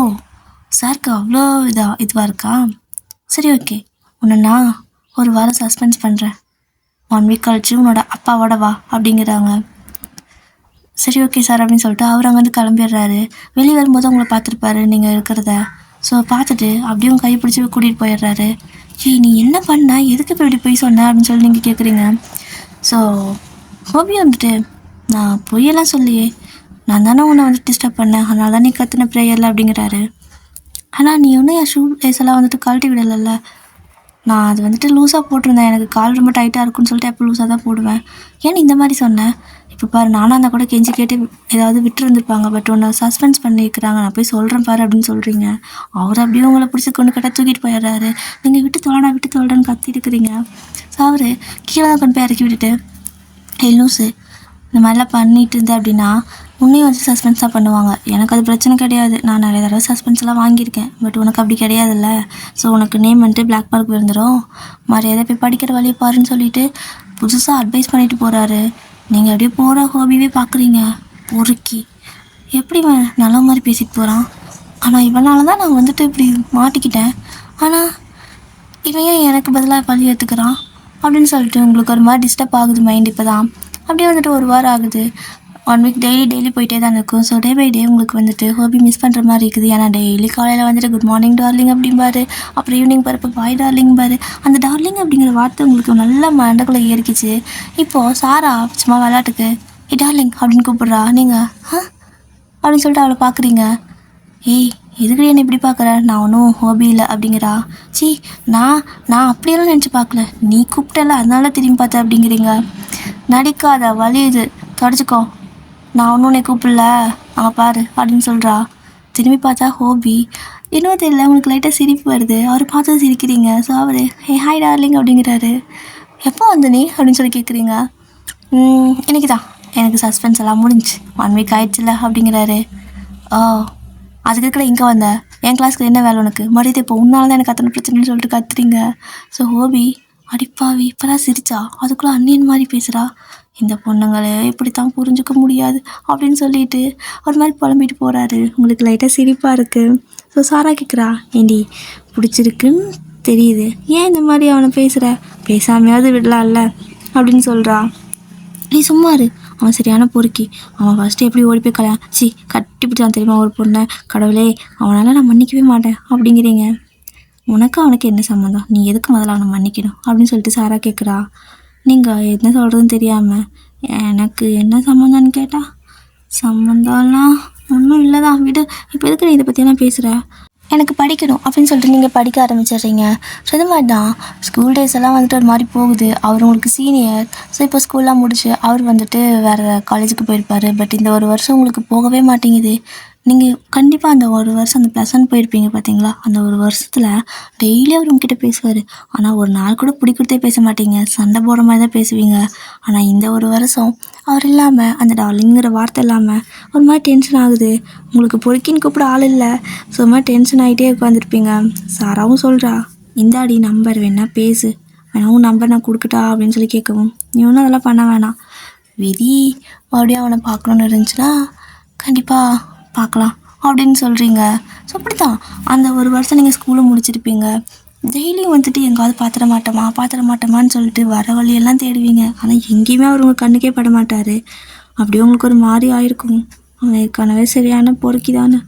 சாருக்கு அவ்வளோ இதுவாக இருக்கா, சரி ஓகே, உன்னை நான் ஒரு வாரம் சஸ்பென்ஸ் பண்ணுறேன், 1 வீக் கழிச்சு உன்னோட அப்பாவோட வா அப்படிங்கிறாங்க. சரி ஓகே சார் அப்படின்னு சொல்லிட்டு அவர் அங்கேருந்து கிளம்பிடுறாரு. வெளியே வரும்போது அவங்கள பார்த்துருப்பாரு நீங்கள் இருக்கிறத. ஸோ பார்த்துட்டு அப்படியே கை பிடிச்சி கூட்டிகிட்டு போயிடுறாரு. நீ என்ன பண்ண, எதுக்கு இப்போ இப்படி போய் சொன்ன அப்படின்னு சொல்லி நீங்கள் கேட்குறீங்க. ஸோ ஹோபி வந்துட்டு நான் பொய்யெல்லாம் சொல்லியே, நான் தானே உன்னை வந்துட்டு டிஸ்டர்ப் பண்ணேன், அதனால தான் நீ கற்றுன ப்ரேயரில் அப்படிங்கிறாரு. ஆனால் நீ ஒன்றும் என் ஷூ லேஸ் எல்லாம் வந்துட்டு கழட்டி விடலைல்ல, நான் அது வந்துட்டு லூஸாக போட்டிருந்தேன், எனக்கு கால் ரொம்ப டைட்டாக இருக்குன்னு சொல்லிட்டு எப்போ லூஸாக தான் போடுவேன், ஏன் இந்த மாதிரி சொன்னேன், இப்போ பாரு நானாக இருந்தால் கூட கெஞ்சி கேட்டு ஏதாவது விட்டுருந்துருப்பாங்க, பட் ஒன்று சஸ்பென்ஸ் பண்ணியிருக்கிறாங்க, நான் போய் சொல்கிறேன் பாரு அப்படின்னு சொல்கிறீங்க. அவர் அப்படியே உங்களை பிடிச்சி கொண்டு கட்ட தூக்கிட்டு போயிடுறாரு. நீங்கள் விட்டு தொலைடான்னு கத்திட்டு இருக்கிறீங்க. ஸோ அவர் கீழே தான் கொண்டு போய் இறக்கி விட்டுட்டு, லூஸு இந்த மாதிரிலாம் பண்ணிட்டு இருந்தேன் அப்படின்னா உன்னையும் வச்சு சஸ்பென்ஸ் தான் பண்ணுவாங்க. எனக்கு அது பிரச்சனை கிடையாது. நான் நிறைய தடவை சஸ்பென்ஸ்லாம் வாங்கியிருக்கேன். பட் உனக்கு அப்படி கிடையாதுல்ல. ஸோ உனக்கு நேம் வந்துட்டு பிளாக் மார்க் விழுந்துடும். மரியாதை போய் படிக்கிற வழியை பாருன்னு சொல்லிட்டு புதுசாக அட்வைஸ் பண்ணிட்டு போகிறாரு. நீங்கள் அப்படியே போகிற ஹாபியே பார்க்குறீங்க. பொறுக்கி எப்படி நல்ல மாதிரி பேசிட்டு போகிறான். ஆனால் இவனால தான் நான் வந்துட்டு இப்படி மாட்டிக்கிட்டேன். ஆனால் இவன் ஏன் எனக்கு பதிலாக பழி எடுத்துக்கிறான் அப்படின்னு சொல்லிட்டு உங்களுக்கு ஒரு மாதிரி டிஸ்டர்ப் ஆகுது மைண்ட். இப்போ தான் அப்படியே வந்துட்டு ஒரு வாரம் ஆகுது. 1 வீக் டெய்லி போயிட்டே தான் இருக்கும். ஸோ டே பை டே உங்களுக்கு வந்துட்டு ஹாபி மிஸ் பண்ணுற மாதிரி இருக்குது. ஏன்னா டெய்லி காலையில் வந்துட்டு குட் மார்னிங் டார்லிங் அப்படிம்பாரு. அப்புறம் ஈவினிங் போகிறப்ப பாய் டார்லிங் பாரு. அந்த டார்லிங் அப்படிங்கிற வார்த்தை உங்களுக்கு நல்லா மண்டக்குள்ளே ஏறிக்கிச்சு. இப்போது சாரா சும்மா விளையாட்டுக்கு டார்லிங் அப்படின்னு கூப்பிட்றா. நீங்கள் அப்படின்னு சொல்லிட்டு அவளை பார்க்குறீங்க. ஏய் எதுக்கு என்னை இப்படி பார்க்குற, நான் ஒன்றும் ஹாபி இல்லை அப்படிங்கிறா. சி நான் அப்படியெல்லாம் நினச்சி பார்க்கல, நீ கூப்பிட்டல அதனால திரும்பி பார்த்த அப்படிங்கிறீங்க. நடிக்காத வலி இது தொடச்சிக்கோ, நான் ஒன்றும் உன்னை கூப்பிடல அங்கே பாரு அப்படின்னு சொல்கிறா. திரும்பி பார்த்தா ஹோபி. இன்னும் தெரியல உங்களுக்கு லைட்டாக சிரிப்பு வருது. அவர் பார்த்து சிரிக்கிறீங்க. ஸோ அவர் ஹாய் டார்லிங் அப்படிங்கிறாரு. எப்போ வந்து நீ அப்படின்னு சொல்லி கேட்குறீங்க. இன்னைக்கு தான், எனக்கு சஸ்பென்ஸ் எல்லாம் முடிஞ்சு 1 வீக் ஆயிடுச்சுல அப்படிங்கிறாரு. அதுக்கு இருக்கிற இங்கே வந்த என் கிளாஸ்க்கு என்ன வேலை உனக்கு, மறுபடியும் இப்போ உன்னால தான் எனக்கு அத்தனை பிரச்சனைன்னு சொல்லிட்டு கத்துறீங்க. ஸோ ஹோபி அடிப்பாவி இப்போதான் சிரிச்சா, அதுக்குள்ளே அன்னியன் மாதிரி பேசுகிறா. இந்த பொண்ணுங்களே இப்படித்தான் புரிஞ்சுக்க முடியாது அப்படின்னு சொல்லிட்டு ஒரு மாதிரி புலம்பிட்டு போகிறாரு. உங்களுக்கு லைட்டாக சிரிப்பாக இருக்குது. ஸோ சாரா கேட்குறா, ஏண்டி பிடிச்சிருக்குன்னு தெரியுது, ஏன் இந்த மாதிரி அவனை பேசுகிற, பேசாமையாவது விடலாம்ல அப்படின்னு சொல்கிறா. நீ சும்மா இரு, அவன் சரியான பொறுக்கி. அவன் ஃபஸ்ட்டு எப்படி ஓடி போய் கட்டி பிடிச்சான் தெரியுமா ஒரு பொண்ணை. கடவுளே அவனால் நான் மன்னிக்கவே மாட்டேன் அப்படிங்கிறீங்க. உனக்கு அவனுக்கு என்ன சம்மந்தம், நீ எதுக்கு முதல்ல அவனை மன்னிக்கணும் அப்படின்னு சொல்லிட்டு சாரா கேட்குறா. நீங்கள் என்ன சொல்கிறதுன்னு தெரியாமல் எனக்கு என்ன சம்மந்தம்னு கேட்டால், சம்மந்தம்லாம் ஒன்றும் இல்லை தான் விடு, இப்போ எதுக்கு நீ இதை பற்றியெல்லாம் பேசுகிற, எனக்கு படிக்கணும் அப்படின்னு சொல்லிட்டு நீங்கள் படிக்க ஆரம்பிச்சிடுறீங்க. ஸோ இது மாதிரி தான் ஸ்கூல் டேஸ் எல்லாம் வந்துட்டு ஒரு மாதிரி போகுது. அவர் உங்களுக்கு சீனியர். ஸோ இப்போ ஸ்கூல்லாம் முடிச்சு அவர் வந்துட்டு வேறு காலேஜுக்கு போயிருப்பார். பட் இந்த ஒரு வருஷம் உங்களுக்கு போகவே மாட்டேங்குது. நீங்கள் கண்டிப்பாக அந்த ஒரு வருஷம் அந்த +1 போயிருப்பீங்க பார்த்தீங்களா, அந்த ஒரு வருஷத்தில் டெய்லி அவர் உங்ககிட்ட பேசுவார். ஆனால் ஒரு நாள் கூட பிடிக்கிறதே பேச மாட்டீங்க, சண்டை போடுற மாதிரி தான் பேசுவீங்க. ஆனால் இந்த ஒரு வருஷம் அவர் இல்லாமல், அந்த டார்லிங்கிற வார்த்தை இல்லாமல் ஒரு மாதிரி டென்ஷன் ஆகுது. உங்களுக்கு பொறுக்கின்னு கூப்பிட ஆள் இல்லை. ஸோ ஒரு மாதிரி டென்ஷன் ஆகிட்டே உட்காந்துருப்பீங்க. சாராவும் சொல்கிறா, இந்தாடி நம்பர் வேணா பேசு, வேணா உன் நம்பர் நான் கொடுக்கட்டா அப்படின்னு சொல்லி கேட்கவும், நீ ஒன்றும் அதெல்லாம் பண்ண வேணாம், விதி மறுபடியும் அவனை பார்க்கணுன்னு இருந்துச்சுன்னா கண்டிப்பாக பார்க்கலாம் அப்படின்னு சொல்கிறீங்க. ஸோ அப்படி தான் அந்த ஒரு வருஷம் நீங்கள் ஸ்கூலும் முடிச்சிருப்பீங்க. டெய்லியும் வந்துட்டு எங்காவது பார்த்துட மாட்டோமான்னு சொல்லிட்டு வர வழியெல்லாம் தேடுவீங்க. ஆனால் எங்கேயுமே அவர் உங்கள் கண்ணுக்கே பட மாட்டார். அப்படியே உங்களுக்கு ஒரு மாதிரி ஆயிருக்கும். அவன் ஏற்கனவே சரியான பொறுக்கி தானே,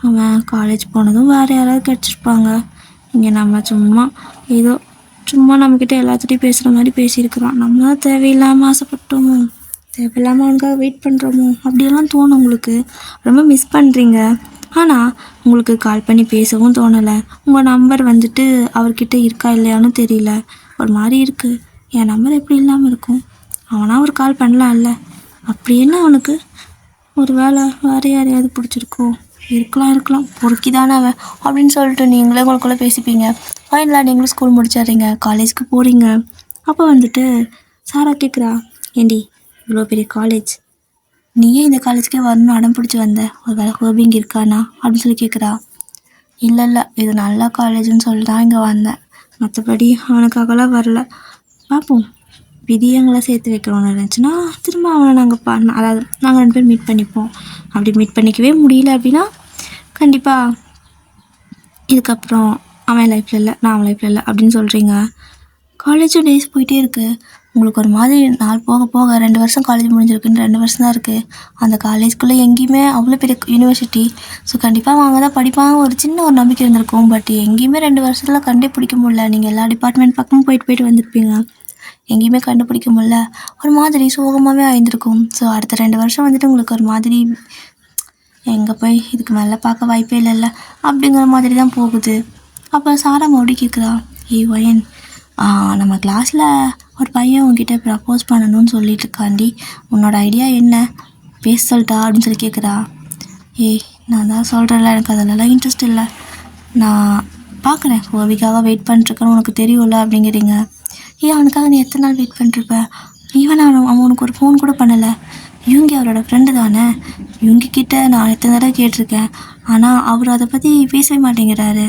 அவன் காலேஜ் போனதும் வேறு யாராவது கிடச்சிருப்பாங்க. இங்கே நம்ம சும்மா நம்மக்கிட்ட எல்லாத்துட்டையும் பேசுகிற மாதிரி பேசியிருக்கிறான். நம்ம தான் தேவையில்லாமல் ஆசைப்பட்டோமோ, தேவையில்லாமல் அவனுக்காக வெயிட் பண்ணுறோமோ அப்படியெல்லாம் தோணும். உங்களுக்கு ரொம்ப மிஸ் பண்ணுறீங்க. ஆனால் உங்களுக்கு கால் பண்ணி பேசவும் தோணலை. உங்கள் நம்பர் வந்துட்டு அவர்கிட்ட இருக்கா இல்லையான்னு தெரியல. ஒரு மாதிரி இருக்குது. என் நம்பர் எப்படி இல்லாமல் இருக்கும், அவனாக ஒரு கால் பண்ணலாம்ல. அப்படி என்ன அவனுக்கு ஒரு வேளை வேறு யாரையாவது பிடிச்சிருக்கோ, இருக்கலாம் பொறுக்கி தானே அவன் அப்படின்னு சொல்லிட்டு நீங்களே உங்களுக்குள்ளே பேசிப்பீங்க. ஃபைனலாக நீங்களும் ஸ்கூல் முடிச்சிடுறீங்க, காலேஜுக்கு போகிறீங்க. அப்போ வந்துட்டு சாரா கேட்குறா, ஏண்டி இவ்வளோ பெரிய காலேஜ், நீயே இந்த காலேஜுக்கே வரணும்னு அடம் பிடிச்சி வந்த, ஒரு வேலை ஹோபிங் இருக்கானா அப்படின்னு சொல்லி கேட்குறா. இல்லை இது நல்ல காலேஜுன்னு சொல்லி தான் இங்கே வந்தேன், மற்றபடி அவனுக்காகலாம் வரல. பார்ப்போம், விதியங்களை சேர்த்து வைக்கணும்னு இருந்துச்சுன்னா திரும்ப அவனை நாங்கள் நாங்கள் 2 பேர் மீட் பண்ணிப்போம். அப்படி மீட் பண்ணிக்கவே முடியல அப்படின்னா கண்டிப்பாக இதுக்கப்புறம் அவன் லைஃப்பில் இல்லை, நான் அவன் லைஃப்பில் இல்லை அப்படின்னு சொல்கிறீங்க. காலேஜும் டேஸ் போயிட்டே இருக்குது. உங்களுக்கு ஒரு மாதிரி நாள் போக போக 2 வருஷம் காலேஜ் முடிஞ்சிருக்குன்னு 2 வருஷம் தான் இருக்குது. அந்த காலேஜ்குள்ளே எங்கேயுமே அவ்வளோ பெரிய யூனிவர்சிட்டி. ஸோ கண்டிப்பாக அவங்க தான் படிப்பாங்க ஒரு சின்ன ஒரு நம்பிக்கை இருந்திருக்கும். பட் எங்கேயுமே 2 வருஷத்தில் கண்டுபிடிக்க முடியல. நீங்கள் எல்லா டிபார்ட்மெண்ட் பக்கமும் போயிட்டு வந்திருப்பீங்க, எங்கேயுமே கண்டுபிடிக்க முடியல. ஒரு மாதிரி சோகமாகவே ஆயிருந்திருக்கும். ஸோ அடுத்த 2 வருஷம் வந்துட்டு உங்களுக்கு ஒரு மாதிரி எங்கே போய் இதுக்கு மேலே பார்க்க வாய்ப்பே இல்லைல்ல அப்படிங்கிற மாதிரி தான் போகுது. அப்போ சாரா மறுபடி கேட்குறா, ஒயன் நம்ம கிளாஸில் ஒரு பையன் உங்ககிட்ட ப்ரப்போஸ் பண்ணணும்னு சொல்லிட்டு இருக்காண்டி, உன்னோட ஐடியா என்ன, பேச சொல்லிட்டா அப்படின்னு சொல்லி கேட்குறா. நான் தான் சொல்கிறேன்ல, எனக்கு அதிலலாம் இன்ட்ரெஸ்ட் இல்லை, நான் பார்க்குறேன், ஹோபிக்காக வெயிட் பண்ணிட்டுருக்கேன்னு உனக்கு தெரியும்ல அப்படிங்கிறீங்க. அவனுக்காக நீ எத்தனை நாள் வெயிட் பண்ணிட்டுருப்ப, ஈவன் அவன் உனக்கு ஒரு ஃபோன் கூட பண்ணலை, யூங்கி அவரோட ஃப்ரெண்டு தானே. யூங்கி கிட்ட நான் எத்தனை தடவை கேட்டிருக்கேன், ஆனால் அவர் அதை பற்றி பேசவே மாட்டேங்கிறாரு.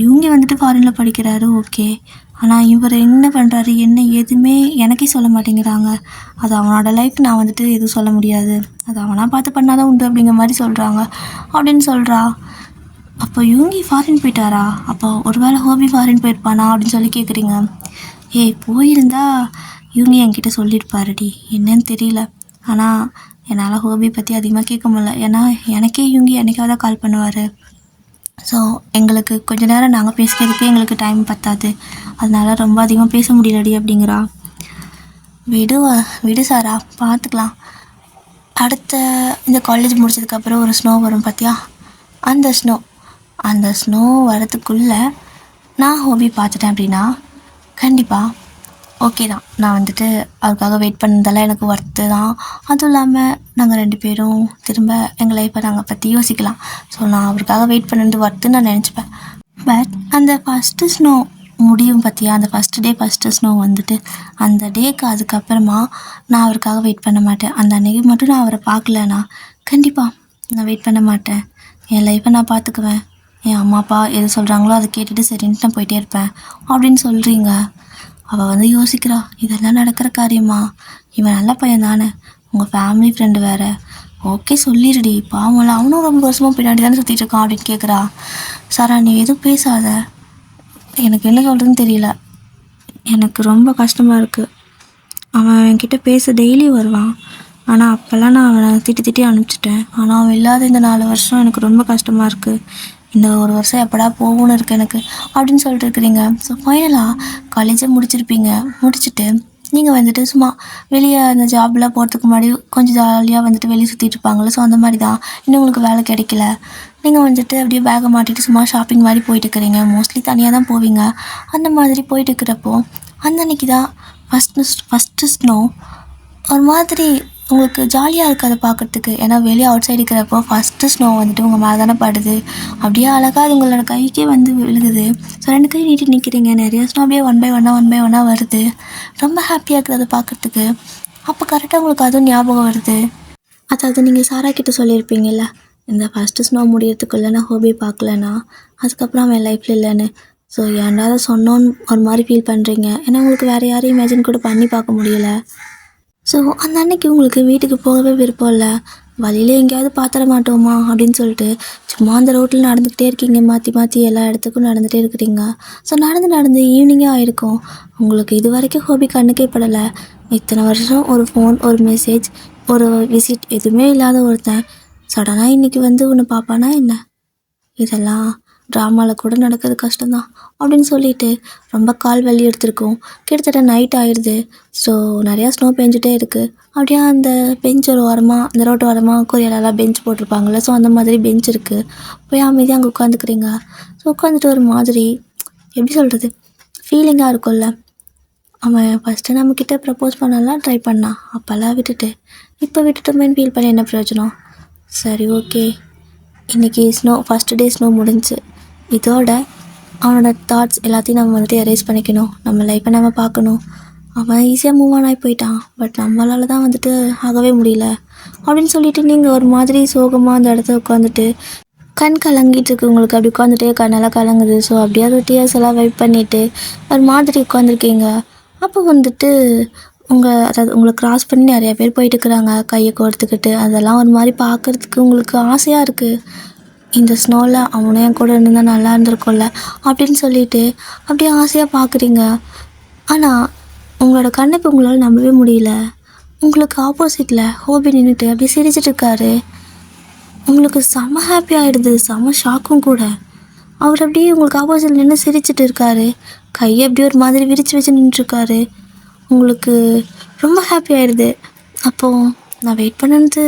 யூங்கி வந்துட்டு ஃபாரினில் படிக்கிறாரு, ஓகே. ஆனால் இவர் என்ன பண்ணுறாரு என்ன எதுவுமே எனக்கே சொல்ல மாட்டேங்கிறாங்க. அது அவனோட லைஃப், நான் வந்துட்டு எதுவும் சொல்ல முடியாது, அது அவனாக பார்த்து பண்ணாதான் உண்டு அப்படிங்கிற மாதிரி சொல்கிறாங்க அப்படின்னு சொல்கிறா. அப்போ யூங்கி ஃபாரின் போயிட்டாரா? அப்போ ஒருவேளை ஹோபி ஃபாரின் போயிருப்பானா அப்படின்னு சொல்லி கேட்குறீங்க. ஏய், போயிருந்தா யூங்கி என்கிட்ட சொல்லியிருப்பாருடி, என்னன்னு தெரியல. ஆனால் என்னால் ஹோபி பற்றி அதிகமாக கேட்க முடியல, ஏன்னா எனக்கே யூங்கி என்னைக்காவது தான் கால் பண்ணுவார். ஸோ எங்களுக்கு கொஞ்ச நேரம் நாங்கள் பேசுகிறதுக்கே எங்களுக்கு டைம் பத்தாது, அதனால ரொம்ப அதிகமாக பேச முடியலடி அப்படிங்கிறா. விடு சாரா, பார்த்துக்கலாம். அடுத்த இந்த காலேஜ் முடிச்சதுக்கப்புறம் ஒரு ஸ்னோ வரும் பார்த்தியா, அந்த ஸ்னோ வரத்துக்குள்ளே நான் ஹோபி பார்த்துட்டேன் அப்படின்னா கண்டிப்பாக ஓகே தான். நான் வந்துட்டு அவருக்காக வெயிட் பண்ணதெல்லாம் எனக்கு ஒர்த்து தான். அதுவும் இல்லாமல் நாங்கள் 2 பேரும் திரும்ப எங்கள் லைஃப்பை நாங்கள் பற்றி யோசிக்கலாம். ஸோ நான் அவருக்காக வெயிட் பண்ணது ஒர்த்துன்னு நான் நினச்சிப்பேன். பட் அந்த ஃபஸ்ட்டு ஸ்னோ முடியும் பார்த்தியா, அந்த ஃபஸ்ட்டு ஸ்னோ வந்துட்டு அந்த டேக்கு அதுக்கப்புறமா நான் அவருக்காக வெயிட் பண்ண மாட்டேன். அந்த அன்றைக்கி மட்டும் நான் அவரை பார்க்கலன்னா கண்டிப்பாக நான் வெயிட் பண்ண மாட்டேன். என் லைஃப்பை நான் பார்த்துக்குவேன். என் அம்மா அப்பா எது சொல்கிறாங்களோ அதை கேட்டுட்டு சரின்ட்டு நான் போயிட்டே இருப்பேன் அப்படின்னு சொல்கிறீங்க. அவள் வந்து யோசிக்கிறா, இதெல்லாம் நடக்கிற காரியமா? இவன் நல்ல பையன் தானே, உங்கள் ஃபேமிலி ஃப்ரெண்டு வேறு, ஓகே சொல்லிடுடி, பாவம்ல, அவனும் ரொம்ப வருஷமாக பின்னாடி தானே சுற்றிட்டு இருக்கான் அப்படின்னு கேட்குறா. சாரா, நீ எதுவும் பேசாத, எனக்கு என்ன சொல்கிறதுன்னு தெரியல, எனக்கு ரொம்ப கஷ்டமாக இருக்குது. அவன் என்கிட்ட பேச டெய்லி வருவான், ஆனால் அப்போல்லாம் நான் அவனை திட்டி அனுப்பிச்சிட்டேன். ஆனால் அவன் இல்லாத இந்த 4 வருஷம் எனக்கு ரொம்ப கஷ்டமாக இருக்குது. இந்த 1 வருஷம் எப்படா போகணும்னு இருக்குது எனக்கு அப்படின்னு சொல்லிட்டு இருக்கிறீங்க. ஸோ ஃபைனலாக காலேஜை முடிச்சுட்டு நீங்கள் வந்துட்டு சும்மா வெளியே அந்த ஜாப்லாம் போகிறதுக்கு முன்னாடி கொஞ்சம் ஜாலியாக வந்துட்டு வெளியே சுற்றிட்டு இருப்பாங்களே, ஸோ அந்த மாதிரி தான். இன்னும் உங்களுக்கு வேலை கிடைக்கல, நீங்கள் வந்துட்டு அப்படியே பேக்கை மாட்டிட்டு சும்மா ஷாப்பிங் மாதிரி போயிட்டு இருக்கிறீங்க. மோஸ்ட்லி தனியாக தான் போவீங்க. அந்த மாதிரி போயிட்டு இருக்கிறப்போ அந்த அன்றைக்கி தான் ஃபஸ்ட்டு ஸ்னோ ஒரு மாதிரி உங்களுக்கு ஜாலியாக இருக்குது அதை பார்க்குறதுக்கு. ஏன்னா வெளியே அவுட் சைடு இருக்கிறப்போ ஃபஸ்ட்டு ஸ்னோ வந்துட்டு உங்கள் மேலே தானே படுது, அப்படியே அழகாக அது உங்களோட கைக்கே வந்து விழுகுது. ஸோ 2 கை நீட்டி நிற்கிறீங்க, நிறையா ஸ்னோ அப்படியே ஒன் பை ஒன்னாக வருது. ரொம்ப ஹாப்பியாக இருக்குது அதை பார்க்குறதுக்கு. அப்போ கரெக்டாக உங்களுக்கு அதுவும் ஞாபகம் வருது. அதாவது நீங்கள் சாரா கிட்ட சொல்லியிருப்பீங்கல்ல, இந்த ஃபஸ்ட்டு ஸ்னோ முடியறதுக்குள்ளே நான் ஹோபி பார்க்கலன்னா அதுக்கப்புறம் அவன் லைஃப்பில் இல்லைன்னு. ஸோ ஏன்டா அதை சொன்னோன்னு ஒரு மாதிரி ஃபீல் பண்ணுறீங்க, ஏன்னா உங்களுக்கு வேறு யாரையும் இமேஜின் கூட பண்ணி பார்க்க முடியல. ஸோ அந்த அன்னைக்கு உங்களுக்கு வீட்டுக்கு போகவே விருப்பம் இல்லை, வழியில் எங்கேயாவது பார்த்துட மாட்டோமா அப்படின்னு சொல்லிட்டு சும்மா அந்த ரோட்டில் நடந்துக்கிட்டே இருக்கீங்க, மாற்றி எல்லா இடத்துக்கும் நடந்துகிட்டே இருக்கிறீங்க. ஸோ நடந்து ஈவினிங்கே ஆகிருக்கும். உங்களுக்கு இது வரைக்கும் ஹோபி கண்ணுக்கே படலை. இத்தனை வருஷம் ஒரு ஃபோன், ஒரு மெசேஜ், ஒரு விசிட் எதுவுமே இல்லாத ஒருத்தன் சடனாக இன்றைக்கி வந்து ஒன்று பார்ப்பானா என்ன? இதெல்லாம் ட்ராமாவில் கூட நடக்கிறது கஷ்டம்தான் அப்படின்னு சொல்லிட்டு ரொம்ப கால் வலி எடுத்திருக்கோம். கிட்டத்தட்ட நைட் ஆயிடுது. ஸோ நிறையா ஸ்னோ பெஞ்சிட்டே இருக்குது. அப்படியே அந்த பெஞ்ச் ஒரு ஓரமாக, அந்த ரோட்டு ஓரமாக கொரியாலெல்லாம் பெஞ்ச் போட்டிருப்பாங்கள்ல, ஸோ அந்த மாதிரி பெஞ்ச் இருக்குது. போய் அமைதியாக அங்கே உட்காந்துக்கிறீங்க. ஸோ உட்காந்துட்டு ஒரு மாதிரி எப்படி சொல்கிறது, ஃபீலிங்காக இருக்கும்ல. அவன் ஃபஸ்ட்டு நம்மக்கிட்ட ப்ரப்போஸ் பண்ணலாம் ட்ரை பண்ணான், அப்போல்லாம் இப்போ விட்டுட்டோமேன்னு ஃபீல் பண்ணி என்ன பிரயோஜனம்? சரி ஓகே, இன்றைக்கி ஃபஸ்ட்டு டே ஸ்னோ முடிஞ்சு. இதோட அவனோட தாட்ஸ் எல்லாத்தையும் நம்ம வந்துட்டு எரேஸ் பண்ணிக்கணும். நம்ம லைஃப்பை நம்ம பார்க்கணும். அவன் ஈஸியாக மூவ் ஆன் ஆகி போயிட்டான், பட் நம்மளால தான் வந்துட்டு ஆகவே முடியல அப்படின்னு சொல்லிட்டு நீங்கள் ஒரு மாதிரி சோகமாக அந்த இடத்துல உட்காந்துட்டு கண் கலங்கிட்டு இருக்கு உங்களுக்கு. அப்படி உட்காந்துட்டே கண்ணெல்லாம் கலங்குது. ஸோ அப்படியே அது டியர்ஸ் எல்லாம் வைப் பண்ணிவிட்டு ஒரு மாதிரி உட்காந்துருக்கீங்க. அப்போ வந்துட்டு அதாவது உங்களை க்ராஸ் பண்ணி நிறையா பேர் போயிட்டு இருக்கிறாங்க கையை கோர்த்துக்கிட்டு. அதெல்லாம் ஒரு மாதிரி பார்க்குறதுக்கு உங்களுக்கு ஆசையாக இருக்குது. இந்த ஸ்னோவில் அவனும் என் கூட இருந்தால் நல்லா இருந்திருக்கும்ல அப்படின்னு சொல்லிட்டு அப்படியே ஆசையாக பார்க்குறீங்க. ஆனால் உங்களோட கண்ணை உங்களால் நம்பவே முடியல. உங்களுக்கு ஆப்போசிட்டில் ஹோபி நின்றுட்டு அப்படியே சிரிச்சிட்டு இருக்காரு. உங்களுக்கு செம்ம ஹாப்பி ஆகிடுது, செம்ம ஷாக்கும் கூட. அவர் அப்படியே உங்களுக்கு ஆப்போசிட்டில் நின்று சிரிச்சிட்டு இருக்காரு, கையை அப்படியே ஒரு மாதிரி விரித்து வச்சு நின்றுருக்காரு. உங்களுக்கு ரொம்ப ஹாப்பி ஆகிடுது. அப்போது நான் வெயிட் பண்ணது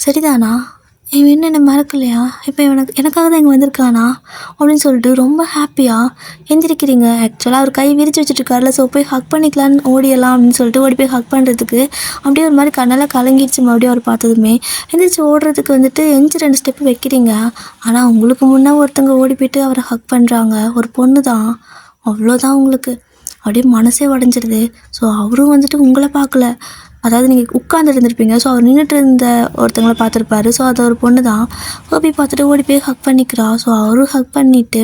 சரிதானா, இவன் என்ன என்னை மறக்கலையா, இப்போ எனக்காக தான் இங்கே வந்திருக்கானா அப்படின்னு சொல்லிட்டு ரொம்ப ஹாப்பியாக எந்திரிக்கிறீங்க. ஆக்சுவலாக அவர் கை விரித்து வச்சுட்ருக்காருல, ஸோ போய் ஹக் பண்ணிக்கலான்னு ஓடிடலாம் அப்படின்னு சொல்லிட்டு ஓடி போய் ஹக் பண்ணுறதுக்கு அப்படியே ஒரு மாதிரி கண்ணெல்லாம் கலங்கிடுச்சு. மறுபடியும் அவர் பார்த்ததுமே எந்திரிச்சு ஓடுறதுக்கு வந்துட்டு 2 ஸ்டெப்பு வைக்கிறீங்க. ஆனால் உங்களுக்கு முன்னே ஒருத்தங்க ஓடி போய்ட்டு அவரை ஹக் பண்ணுறாங்க, ஒரு பொண்ணு தான். அவ்வளோதான், உங்களுக்கு அப்படியே மனசே உடஞ்சிருது. ஸோ அவரும் வந்துட்டு உங்களை பார்க்கல, அதாவது நீங்கள் உட்காந்துட்டு இருந்திருப்பீங்க. ஸோ அவர் நின்றுட்டு இருந்த ஒருத்தவங்களை பார்த்துருப்பாரு. ஸோ அது ஒரு பொண்ணு தான். ஹோபி பார்த்துட்டு ஓடி போய் ஹக் பண்ணிக்கிறா. ஸோ அவரும் ஹக் பண்ணிவிட்டு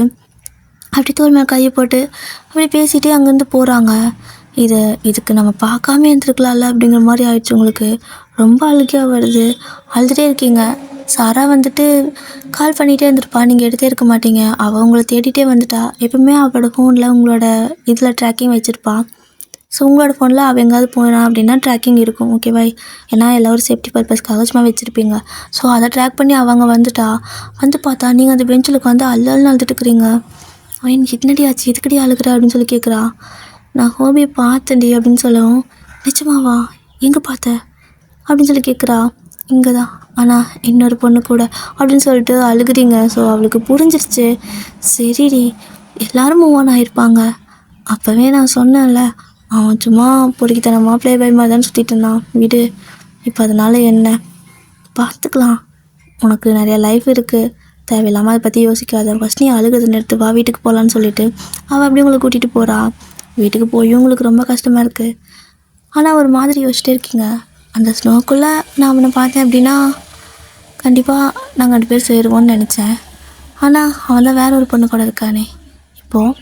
அப்படி தோள் மேலே கையை போட்டு அப்படி பேசிகிட்டே அங்கேருந்து போகிறாங்க. இதுக்கு நம்ம பார்க்காம இருந்துருக்கலாம்ல அப்படிங்கிற மாதிரி ஆயிடுச்சு உங்களுக்கு. ரொம்ப அழுகையாக வருது. அழுதுகிட்டே இருக்கீங்க. சாரா வந்துட்டு கால் பண்ணிகிட்டே இருந்திருப்பா, நீங்கள் எடுத்தே இருக்க மாட்டீங்க. அவள் உங்களை தேடிகிட்டே வந்துட்டா. எப்பவுமே அவளோட ஃபோனில் உங்களோட இதில் ட்ராக்கிங் வச்சுருப்பா. ஸோ உங்களோட ஃபோனில் அவள் எங்கேயாவது போனா அப்படின்னா ட்ராக்கிங் இருக்கும், ஓகேவா? ஏன்னா எல்லோரும் சேஃப்டி பர்பஸ்க்காக சும்மா வச்சுருப்பீங்க. ஸோ அதை ட்ராக் பண்ணி அவங்க வந்துட்டா. வந்து பார்த்தா நீங்கள் அந்த பெஞ்சில் உட்காந்து அழுதுட்டு இருக்கிறீங்க. அவன் என்னடி ஆச்சு, எதுக்கடி அழுகிற அப்படின்னு சொல்லி கேட்குறா. நான் ஹோபியை பார்த்தேன்டி அப்படின்னு சொல்லவும், நிஜமாவா, எங்கே பார்த்த அப்படின்னு சொல்லி கேட்குறா. இங்கே தான், ஆனால் இன்னொரு பொண்ணு கூட அப்படின்னு சொல்லிட்டு அழுகுறீங்க. ஸோ அவளுக்கு புரிஞ்சிருச்சு. சரிடி, எல்லோரும் மூவ் ஆன் ஆகிருப்பாங்க. அப்போவே நான் சொன்னேன்ல, அவன் சும்மா பொறுக்கித்தனமாக ப்ளே பை மாதிரி தான் சுற்றிட்டு இருந்தான், விடு. இப்போ அதனால் என்ன, பார்த்துக்கலாம். உனக்கு நிறையா லைஃப் இருக்குது, தேவையில்லாமல் அதை பற்றி யோசிக்காத. ஃபஸ்ட் நீ அழுகுது நிறுத்து, வா வீட்டுக்கு போகலான்னு சொல்லிவிட்டு அவள் அப்படியே உங்களை கூட்டிகிட்டு போகிறா. வீட்டுக்கு போய் உங்களுக்கு ரொம்ப கஷ்டமாக இருக்குது. ஆனால் ஒரு மாதிரி யோசிச்சிட்டே இருக்கீங்க. அந்த ஸ்னோக்குள்ளே நான் அவனை பார்த்தேன் அப்படின்னா கண்டிப்பாக நாங்கள் 2 பேர் சேருவோன்னு நினச்சேன். ஆனால் அவன் தான் வேற ஒரு பொண்ணு கூட இருக்கானே. இப்போது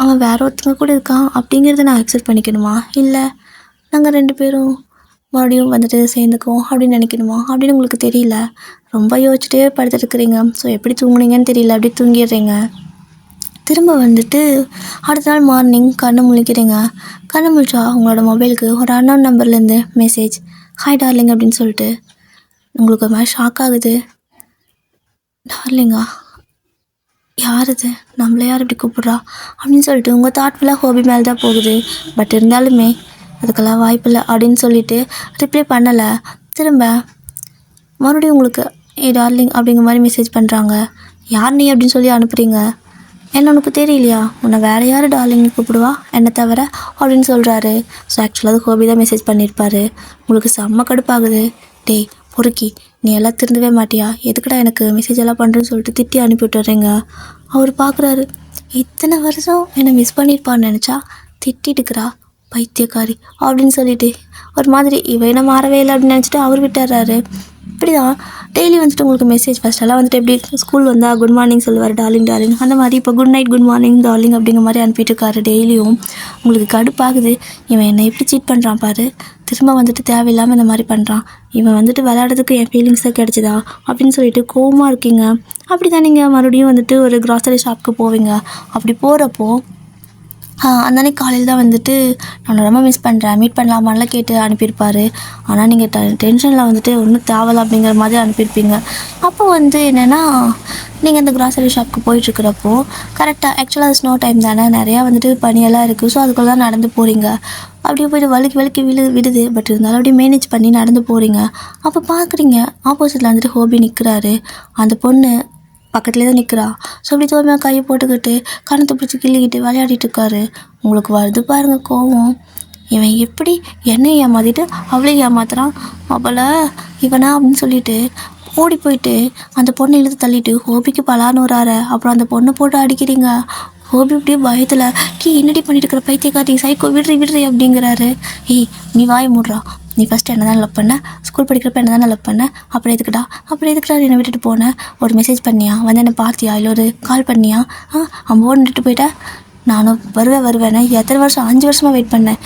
அவன் வேற ஒருத்தங்க கூட இருக்கான் அப்படிங்கிறத நான் அக்செப்ட் பண்ணிக்கணுமா, இல்லை நாங்கள் 2 பேரும் மறுபடியும் வந்துட்டு சேர்ந்துக்குவோம் அப்படின்னு நினைக்கணுமா அப்படின்னு உங்களுக்கு தெரியல. ரொம்ப யோசிச்சுட்டே படுத்துட்டு இருக்கிறீங்க. ஸோ எப்படி தூங்குனீங்கன்னு தெரியல, அப்படி தூங்கிடுறீங்க. திரும்ப வந்துட்டு அடுத்த நாள் மார்னிங் கண்ணு முழிக்கிறீங்க. கண்ணு முழிச்சா உங்களோட மொபைலுக்கு ஒரு அன்னோன் நம்பர்லேருந்து மெசேஜ், ஹாய் டார்லிங் அப்படின்னு சொல்லிட்டு. உங்களுக்கு ஒரு மாதிரி ஷாக் ஆகுது. டார்லிங்கா, யார் இது, நம்மளே யார் இப்படி கூப்பிட்றா அப்படின்னு சொல்லிட்டு உங்கள் தாட் ஃபுல்லாக ஹோபி மேலே தான் போகுது. பட் இருந்தாலுமே அதுக்கெல்லாம் வாய்ப்பில்லை அப்படின்னு சொல்லிட்டு ரிப்ளை பண்ணலை. திரும்ப மறுபடியும் உங்களுக்கு ஏ டார்லிங் அப்படிங்கிற மாதிரி மெசேஜ் பண்ணுறாங்க. யார் நீ அப்படின்னு சொல்லி அனுப்புகிறீங்க. என்ன உனக்கு தெரியலையா, உன்னை வேறு யார் டார்லிங்னு கூப்பிடுவா என்னை தவிர அப்படின்னு சொல்கிறாரு. ஸோ ஆக்சுவலாக அது ஹோபி தான் மெசேஜ் பண்ணியிருப்பார். உங்களுக்கு செம்ம கடுப்பாகுது. டேய் பொறுக்கி, நீ எல்லாம் திருந்தவே மாட்டியா, எதுக்குடா எனக்கு மெசேஜ் எல்லாம் பண்ணுறேன்னு சொல்லிட்டு திட்டி அனுப்பி விட்டுறீங்க. அவர் பார்க்குறாரு, இத்தனை வருஷம் என்னை மிஸ் பண்ணியிருப்பான்னு நினச்சா திட்டிட்டுக்கிறா பைத்தியக்காரி அப்படின்னு சொல்லிட்டு ஒரு மாதிரி இவனை மாறவே இல்லை அப்படின்னு நினச்சிட்டு அவர் விட்டுறாரு. இப்படி தான் டெய்லி வந்துட்டு உங்களுக்கு மெசேஜ் ஃபஸ்ட்டெல்லாம் வந்துட்டு எப்படி ஸ்கூல் வந்தால் குட் மார்னிங் சொல்லுவார், டார்லிங் டார்லிங், அந்த மாதிரி இப்போ good night good morning darling அப்படிங்கிற மாதிரி அனுப்பிட்டு இருக்காரு டெய்லியும். உங்களுக்கு கடுப்பாகுது. இவன் என்னை எப்படி சீட் பண்ணுறான் பாரு, திரும்ப வந்துட்டு தேவையில்லாமல் இந்த மாதிரி பண்ணுறான், இவன் வந்துட்டு விளையாடுறதுக்கு என் ஃபீலிங்ஸாக கிடச்சிதா அப்படின்னு சொல்லிட்டு கோவமாக இருக்கீங்க. அப்படி தான் நீங்கள் மறுபடியும் வந்துட்டு ஒரு க்ராசரி ஷாப்புக்கு போவீங்க. அப்படி போகிறப்போ அந்தன்னைக்கு காலையில் தான் வந்துட்டு நான் ரொம்ப மிஸ் பண்ணுறேன், மீட் பண்ணலாமான்லாம் கேட்டு அனுப்பியிருப்பார். ஆனால் நீங்கள் டென்ஷனில் வந்துட்டு ஒன்றும் தேவலை அப்படிங்கிற மாதிரி அனுப்பியிருப்பீங்க. அப்போ வந்து என்னென்னா, நீங்கள் அந்த க்ராசரி ஷாப்புக்கு போயிட்டுருக்கிறப்போ கரெக்டாக ஆக்சுவலாக அது ஸ்னோ டைம் தானே, நிறையா வந்துட்டு பனியெல்லாம் இருக்குது. ஸோ அதுக்குள்ளே தான் நடந்து போகிறீங்க. அப்படியே போய்ட்டு வழுக்கி விடுது. பட் இருந்தாலும் அப்படியே மேனேஜ் பண்ணி நடந்து போகிறீங்க. அப்போ பார்க்குறீங்க ஆப்போசிட்டில் வந்துட்டு ஹோபி நிற்கிறாரு. அந்த பொண்ணு பக்கத்துலேயே தான் நிற்கிறா. ஸோ அப்படி தோல்மையாக கையை போட்டுக்கிட்டு கணத்தை பிடிச்சி கிள்ளிக்கிட்டு விளையாடிட்டு இருக்காரு. உங்களுக்கு வருது பாருங்கள் கோவம். இவன் எப்படி என்னை ஏமாற்றிட்டு அவளையும் ஏமாத்துறான், அவளை இவனா அப்படின்னு சொல்லிட்டு ஓடி போயிட்டு அந்த பொண்ணை இழுத்து தள்ளிட்டு ஹோபிக்கு பலான்னு வராரு. அப்புறம் அந்த பொண்ணை போட்டு அடிக்கிறீங்க. ஹோபி அப்படியே பயத்தில் என்னடி பண்ணிட்டு இருக்கிற பைத்தியக்காரி, சைக்கோ, விடுறி அப்படிங்கிறாரு. ஏய் நீ வாய் மூடுறா, நீ ஃபஸ்ட்டு என்ன தான் லவ் பண்ண, ஸ்கூல் படிக்கிறப்ப என்ன தான் லவ் பண்ண, அப்புறம் எதுக்குடா என்னை விட்டுட்டு போனேன், ஒரு மெசேஜ் பண்ணியா, வந்து என்னை பார்த்தியா, இல்லை ஒரு கால் பண்ணியா, அம்போன்னு விட்டுட்டு போயிட்டேன். நானும் வருவேன்னு எத்தனை வருஷம், 5 வருஷமாக வெயிட் பண்ணேன்.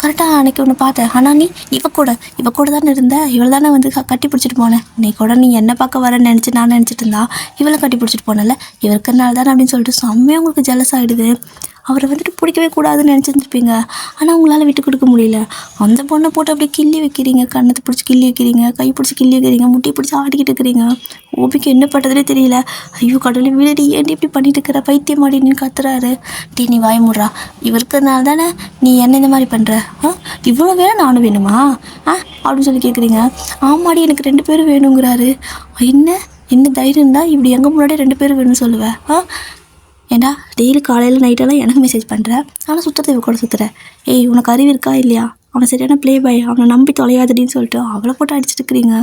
கரெக்டாக அன்றைக்கி ஒன்று பார்த்தேன். ஆனால் நீ இவ கூட தானே இருந்த, இவள் தானே வந்து கட்டி பிடிச்சிட்டு போனேன். நீ கூட நீ என்ன பார்க்க வரேன்னு நினச்சி நான் நினச்சிட்டு இருந்தா, இவளை கட்டி பிடிச்சிட்டு போனல, இவருக்குனால தானே அப்படின்னு சொல்லிட்டு செம்மையாக உங்களுக்கு ஜெலஸ் ஆகிடுது. அவரை வந்துட்டு பிடிக்கவே கூடாதுன்னு நினச்சிருந்துருப்பீங்க. ஆனால் உங்களால் விட்டு கொடுக்க முடியல. அந்த பொண்ணை போட்டு அப்படியே கிள்ளி வைக்கிறீங்க, கண்ணத்தை பிடிச்சி கிள்ளி வைக்கிறீங்க, கை பிடிச்சி கிள்ளி வைக்கிறீங்க, முட்டி பிடிச்சி ஆடிக்கிட்டு இருக்கிறீங்க. ஓபிக்கு என்ன பண்ணுறதுனே தெரியல. ஐயோ கடவுளை விடுடி, ஏன்டி இப்படி பண்ணிட்டு இருக்கிற, பைத்தியம் மாடின்னு கத்துறாரு. டே நீ வாய முடுறா, இவருக்குனால தானே நீ என்ன இந்த மாதிரி பண்ணுற, இவ்வளோ வேணும் நானும் வேணுமா அப்படின்னு சொல்லி கேட்குறீங்க. ஆமாடி எனக்கு 2 பேரும் வேணுங்கிறாரு. என்ன தைரியம் இருந்தால் இப்படி எங்கே முன்னாடியே 2 பேரும் வேணும்னு சொல்லுவேன். ஏண்டா டெய்லி காலையில் நைட்டெல்லாம் எனக்கு மெசேஜ் பண்ணுறேன், ஆனால் சுற்றுறது இவ கூட சுற்றுறேன். ஏய் உனக்கு அறிவு இருக்கா இல்லையா, அவன் சரியான ப்ளே பாய், அவனை நம்பி தொலையாதுன்னு சொல்லிட்டு அவளை போட்டு அடிச்சுட்டு இருக்கிறீங்க.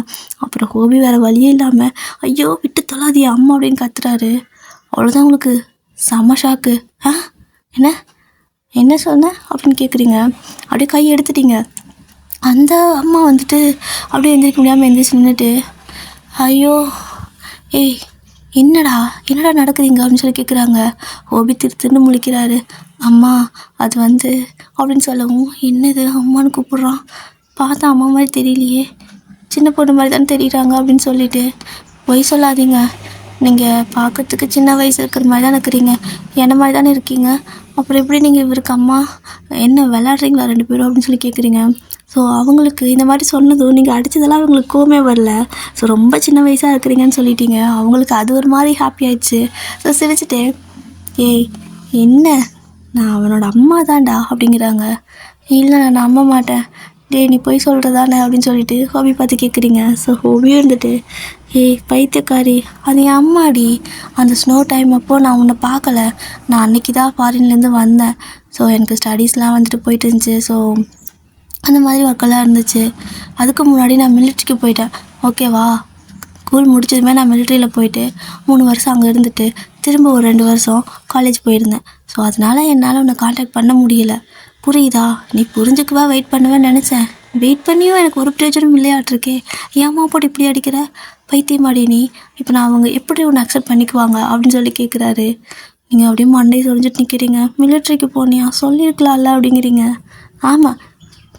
அப்புறம் ஹோபி வேறு வழியே இல்லாமல் ஐயோ விட்டு தொலாதியா அம்மா அப்படின்னு கத்துறாரு. அவ்வளோதான் உங்களுக்கு செம்ம ஷாக்கு. என்ன சொன்ன அப்படின்னு கேட்குறீங்க. அப்படியே கை எடுத்துட்டீங்க. அந்த அம்மா வந்துட்டு அப்படியே எந்திரிக்க முடியாமல் எந்திரிச்சு நின்றுட்டு, ஐயோ ஏய் என்னடா என்னடா நடக்குதுங்க அப்படின்னு சொல்லி கேட்குறாங்க. ஓபி திருன்னு முழிக்கிறாரு. அம்மா அது வந்து அப்படின்னு சொல்லவும், என்னது அம்மான்னு கூப்பிட்றான், பார்த்தா அம்மா மாதிரி தெரியலையே, சின்ன பொண்ணு மாதிரி தானே தெரியுறாங்க அப்படின்னு சொல்லிட்டு, பொய் சொல்லாதீங்க, நீங்கள் பார்க்கறதுக்கு சின்ன வயசு இருக்கிற மாதிரி தானே இருக்கிறீங்க, என்ன மாதிரி தானே இருக்கீங்க, அப்புறம் எப்படி நீங்கள் இவருக்கு அம்மா, என்ன விளாட்றீங்களா 2 பேரும் அப்படின்னு சொல்லி கேட்குறீங்க. ஸோ அவங்களுக்கு இந்த மாதிரி சொன்னதும் நீங்கள் அடித்ததெல்லாம் அவங்களுக்கு கோவமே வரல. ஸோ ரொம்ப சின்ன வயசாக இருக்கிறீங்கன்னு சொல்லிட்டீங்க. அவங்களுக்கு அது ஒரு மாதிரி ஹாப்பி ஆயிடுச்சு. ஸோ சிரிச்சுட்டு, ஏய் என்ன, நான் அவனோட அம்மா தான்டா அப்படிங்கிறாங்க. இல்லை நான் நம்ப மாட்டேன், டேய் நீ போய் சொல்கிறதானே அப்படின்னு சொல்லிட்டு ஹோபி பார்த்து கேட்குறீங்க. ஸோ ஹோபியும் இருந்துட்டு, ஏய் பைத்தியக்காரி, அது என் அம்மாடி, அந்த ஸ்னோ டைம் அப்போது நான் உன்னை பார்க்கல, நான் அன்றைக்கி தான் ஃபாரின்லேருந்து வந்தேன். ஸோ எனக்கு ஸ்டடீஸ்லாம் வந்துட்டு போயிட்டு இருந்துச்சு. ஸோ அந்த மாதிரி ஒர்க்கெல்லாம் இருந்துச்சு. அதுக்கு முன்னாடி நான் மிலிட்ரிக்கு போயிட்டேன், ஓகேவா. ஸ்கூல் முடிச்சதுமே நான் மிலிட்ரியில் போயிட்டு 3 வருஷம் அங்கே இருந்துட்டு திரும்ப ஒரு 2 வருஷம் காலேஜ் போயிருந்தேன். ஸோ அதனால் என்னால் உன்னை காண்டாக்ட் பண்ண முடியல, புரியுதா. நீ புரிஞ்சுக்குவா வெயிட் பண்ணுவேன்னு நினச்சேன், வெயிட் பண்ணியும் எனக்கு ஒரு பிரயோஜனம் இல்லையாட்டிருக்கே, ஏம்மா போட்டு இப்படி அடிக்கிற, பைத்தியமாடி நீ, இப்போ நான் அவங்க எப்படி உன்னை அக்செப்ட் பண்ணிக்குவாங்க அப்படின்னு சொல்லி கேட்குறாரு. நீங்கள் அப்படியே மண்டையை சொரிஞ்சிட்டு நிற்கிறீங்க. மிலிட்ரிக்கு போனியா, சொல்லியிருக்கலாம்ல அப்படிங்கிறீங்க. ஆமாம்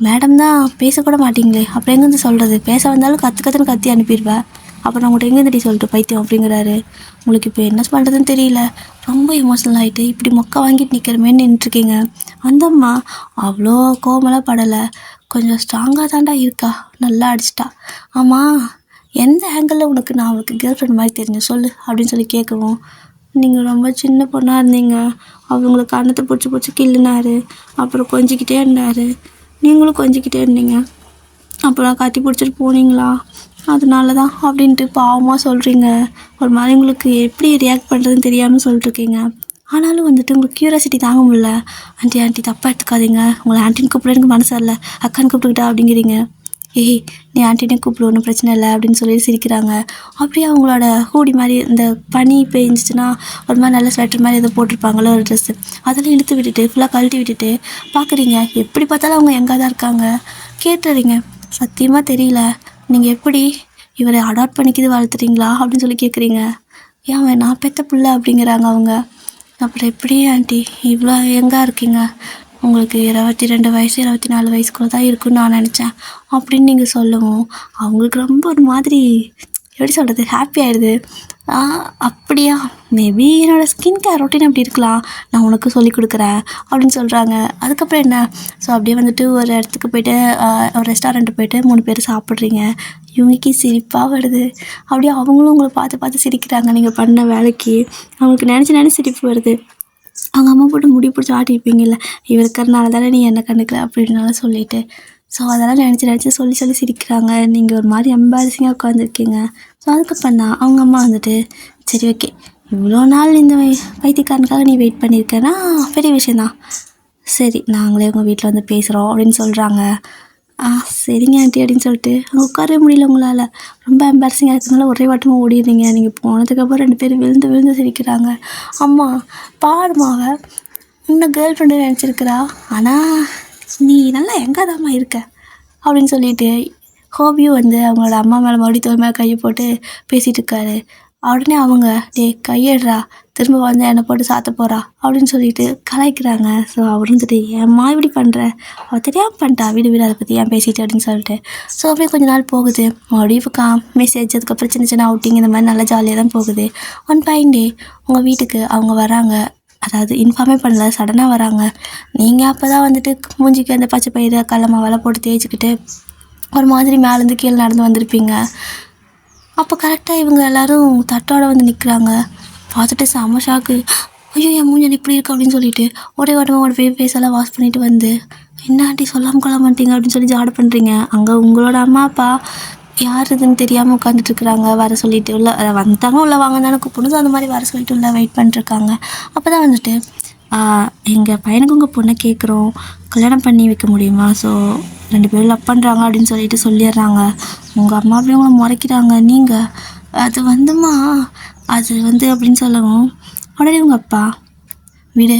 மேடம் தான் பேசக்கூட மாட்டிங்களே, அப்புறம் எங்கேருந்து சொல்கிறது, பேச வந்தாலும் கற்றுன்னு கத்தி அனுப்பிடுவேன், அப்புறம் நான் உங்கள்கிட்ட எங்கேருந்து சொல்லிட்டு பைத்தியம் அப்படிங்கிறாரு. உங்களுக்கு இப்போ என்ன பண்ணுறதுன்னு தெரியல, ரொம்ப எமோஷனல் ஆகிட்டு இப்படி மொக்க வாங்கிட்டு நிற்கிறமேன்னு நின்றுருக்கீங்க. அந்தம்மா அவ்வளோ கோவமெல்லாம் படலை, கொஞ்சம் ஸ்ட்ராங்காக தாண்டா இருக்கா, நல்லா அடிச்சிட்டா. ஆமாம் எந்த ஆங்கிளில் உனக்கு நான் அவளுக்கு கேர்ள் ஃப்ரெண்ட் மாதிரி தெரிஞ்சேன் சொல்லு அப்படின்னு சொல்லி கேட்கவும், நீங்கள் ரொம்ப சின்ன பொண்ணாக இருந்தீங்க, அவங்களுக்கு கண்ணத்தை பிடிச்சி கிள்ளினாரு, அப்புறம் கொஞ்சிக்கிட்டே இருந்தார், நீங்களும் கொஞ்சிக்கிட்டே இருந்தீங்க, அப்புறம் கத்தி பிடிச்சிட்டு போனீங்களா, அதனால தான் அப்படின்ட்டு பாவமாக சொல்கிறீங்க. ஒரு மாதிரி உங்களுக்கு எப்படி ரியாக்ட் பண்ணுறதுன்னு தெரியாமல் சொல்லிட்டுருக்கீங்க. ஆனாலும் வந்துட்டு உங்களுக்கு க்யூரியாசிட்டி தாங்க முடியல. ஆண்டி தப்பாக எடுத்துக்காதீங்க, உங்களை ஆண்டின்னு கூப்பிட எனக்கு மனசு வரல, அக்கான்னு கூப்பிட்டுக்கிட்டா அப்படிங்கிறீங்க. ஏய் நீ ஆண்டினே கூப்பிடு, ஒன்றும் பிரச்சனை இல்லை அப்படின்னு சொல்லி சிரிக்கிறாங்க. அப்படியே அவங்களோட ஹூடி மாதிரி இந்த பனி பெஞ்சிச்சுன்னா ஒரு மாதிரி நல்ல ஸ்வெட்டர் மாதிரி எதோ போட்டிருப்பாங்களோ ஒரு ட்ரெஸ்ஸு, அதெல்லாம் இழுத்து விட்டுட்டு ஃபுல்லாக கழட்டி விட்டுட்டு பார்க்குறீங்க. எப்படி பார்த்தாலும் அவங்க எங்கே தான் இருக்காங்க. கேட்டுறீங்க, சத்தியமாக தெரியல, நீங்கள் எப்படி இவரை அடாப்ட் பண்ணிக்கிது வளர்த்துறீங்களா அப்படின்னு சொல்லி கேட்குறீங்க. ஏன் நான் பெற்ற பிள்ளை அப்படிங்கிறாங்க அவங்க. அப்புறம் எப்படி ஆண்டி இவ்வளோ எங்கே இருக்கீங்க, உங்களுக்கு 22 வயசு 24 வயசுக்குள்ள தான் இருக்குன்னு நான் நினச்சேன் அப்படின்னு நீங்கள் சொல்லவும், அவங்களுக்கு ரொம்ப ஒரு மாதிரி எப்படி சொல்கிறது, ஹாப்பி ஆகிடுது. அப்படியா, மேபி என்னோடய ஸ்கின் கேர் ரொட்டீன் அப்படி இருக்கலாம், நான் உனக்கு சொல்லி கொடுக்குறேன் அப்படின்னு சொல்கிறாங்க. அதுக்கப்புறம் என்ன, ஸோ அப்படியே வந்துட்டு ஒரு இடத்துக்கு போய்ட்டு ஒரு ரெஸ்டாரண்ட்டு போய்ட்டு 3 பேர் சாப்பிட்றீங்க. இவங்களுக்கு சிரிப்பாக வருது. அப்படியே அவங்களும் உங்களை பார்த்து பார்த்து சிரிக்கிறாங்க. நீங்கள் பண்ண வேலைக்கு அவங்களுக்கு நினச்சி சிரிப்பு வருது. அவங்க அம்மா போட்டு முடி பிடிச்சி ஆட்டியிருப்பீங்கல்ல, இவ இருக்கிறனால தானே நீ என்ன கண்டுக்கல அப்படின்னால சொல்லிவிட்டு, ஸோ அதெல்லாம் நினச்சி சொல்லி சிரிக்கிறாங்க. நீங்கள் ஒரு மாதிரி எம்பாரசிங்காக உட்காந்துருக்கீங்க. ஸோ அதுக்கப்புறம் தான் அவங்க அம்மா வந்துட்டு, சரி ஓகே, இவ்வளோ நாள் இந்த பைத்தியக்காரனுக்காக நீ வெயிட் பண்ணியிருக்கேன்னா பெரிய விஷயந்தான், சரி நாங்களே உங்கள் வீட்டில் வந்து பேசுகிறோம் அப்படின்னு சொல்கிறாங்க. சரிங்க ஆண்டி அப்படின்னு சொல்லிட்டு அங்கே உட்காரவே முடியல உங்களால், ரொம்ப எம்பாரசிங்காக இருக்கிறதுனால ஒரே வாட்டமாக ஓடிடுறீங்க. நீங்கள் போனதுக்கப்புறம் 2 பேரும் விழுந்து சிரிக்கிறாங்க. அம்மா பாருமாவை இன்னும் கேர்ள் ஃப்ரெண்டு நினச்சிருக்கிறா, ஆனால் நீ நல்லா எங்காதாம்மா இருக்க அப்படின்னு சொல்லிட்டு ஹோபியும் வந்து அவங்களோட அம்மா மேலே மறுபடியும் தோல் மேலே கையை போட்டு பேசிகிட்டு இருக்காரு. உடனே அவங்க, டே கையிடுறா, திரும்ப வந்து என்னை போட்டு சாத்த போகிறா அப்படின்னு சொல்லிட்டு கலாய்க்கிறாங்க. ஸோ அவர் வந்துட்டு, ஏம்மா இப்படி பண்ணுற, அவள் தெரியாமல் பண்ணிட்டா, வீடு அதை பற்றி ஏன் பேசிட்டு அப்படின்னு சொல்லிட்டு. ஸோ அப்படியே கொஞ்ச நாள் போகுது. மறுபடியும் மெசேஜ், அதுக்கப்புறம் சின்ன அவுட்டிங், இந்த மாதிரி நல்லா ஜாலியாக தான் போகுது. ஒன் ஃபைன் டே உங்கள் வீட்டுக்கு அவங்க வராங்க, அதாவது இன்ஃபார்மே பண்ணல, சடனாக வராங்க. நீங்கள் அப்போ தான் வந்துட்டு மூஞ்சிக்கு அந்த பச்சை பயிறு கடலமாவெல்லாம் போட்டு தேய்ச்சிக்கிட்டு ஒரு மாதிரி மேலேருந்து கீழே நடந்து வந்திருப்பீங்க. அப்போ கரெக்டாக இவங்க எல்லோரும் தட்டோடு வந்து நிற்கிறாங்க. பார்த்துட்டு செம்ம ஷாக்கு, ஐயோ என் மூஞ்சல் இப்படி இருக்கு அப்படின்னு சொல்லிட்டு ஒரே ஓட்டமாக போய் ஃபேஸெல்லாம் வாஷ் பண்ணிவிட்டு வந்து, என்ன ஆண்டி சொல்லாமல் கொள்ள மாட்டீங்க அப்படின்னு சொல்லி ஜாட பண்ணுறீங்க. அங்கே உங்களோட அம்மா அப்பா யார் இதுன்னு தெரியாமல் உட்காந்துட்ருக்குறாங்க. வர சொல்லிட்டு உள்ள வந்தாங்க, உள்ளே வாங்க தானே கூப்பிடணும், அந்த மாதிரி வர சொல்லிட்டு உள்ளே வெயிட் பண்ணிட்டுருக்காங்க. அப்போ தான் வந்துட்டு, எங்கள் பையனுக்கு உங்கள் பொண்ணை கேட்குறோம், கல்யாணம் பண்ணி வைக்க முடியுமா, ஸோ 2 பேரும் லவ் பண்ணுறாங்க அப்படின்னு சொல்லிட்டு சொல்லிடுறாங்க. உங்கள் அம்மா அப்படியே உங்களை முறைக்கிறாங்க. நீங்கள் அது அது வந்து அப்படின்னு சொல்லவும், உடனே உங்கள் அப்பா, விடு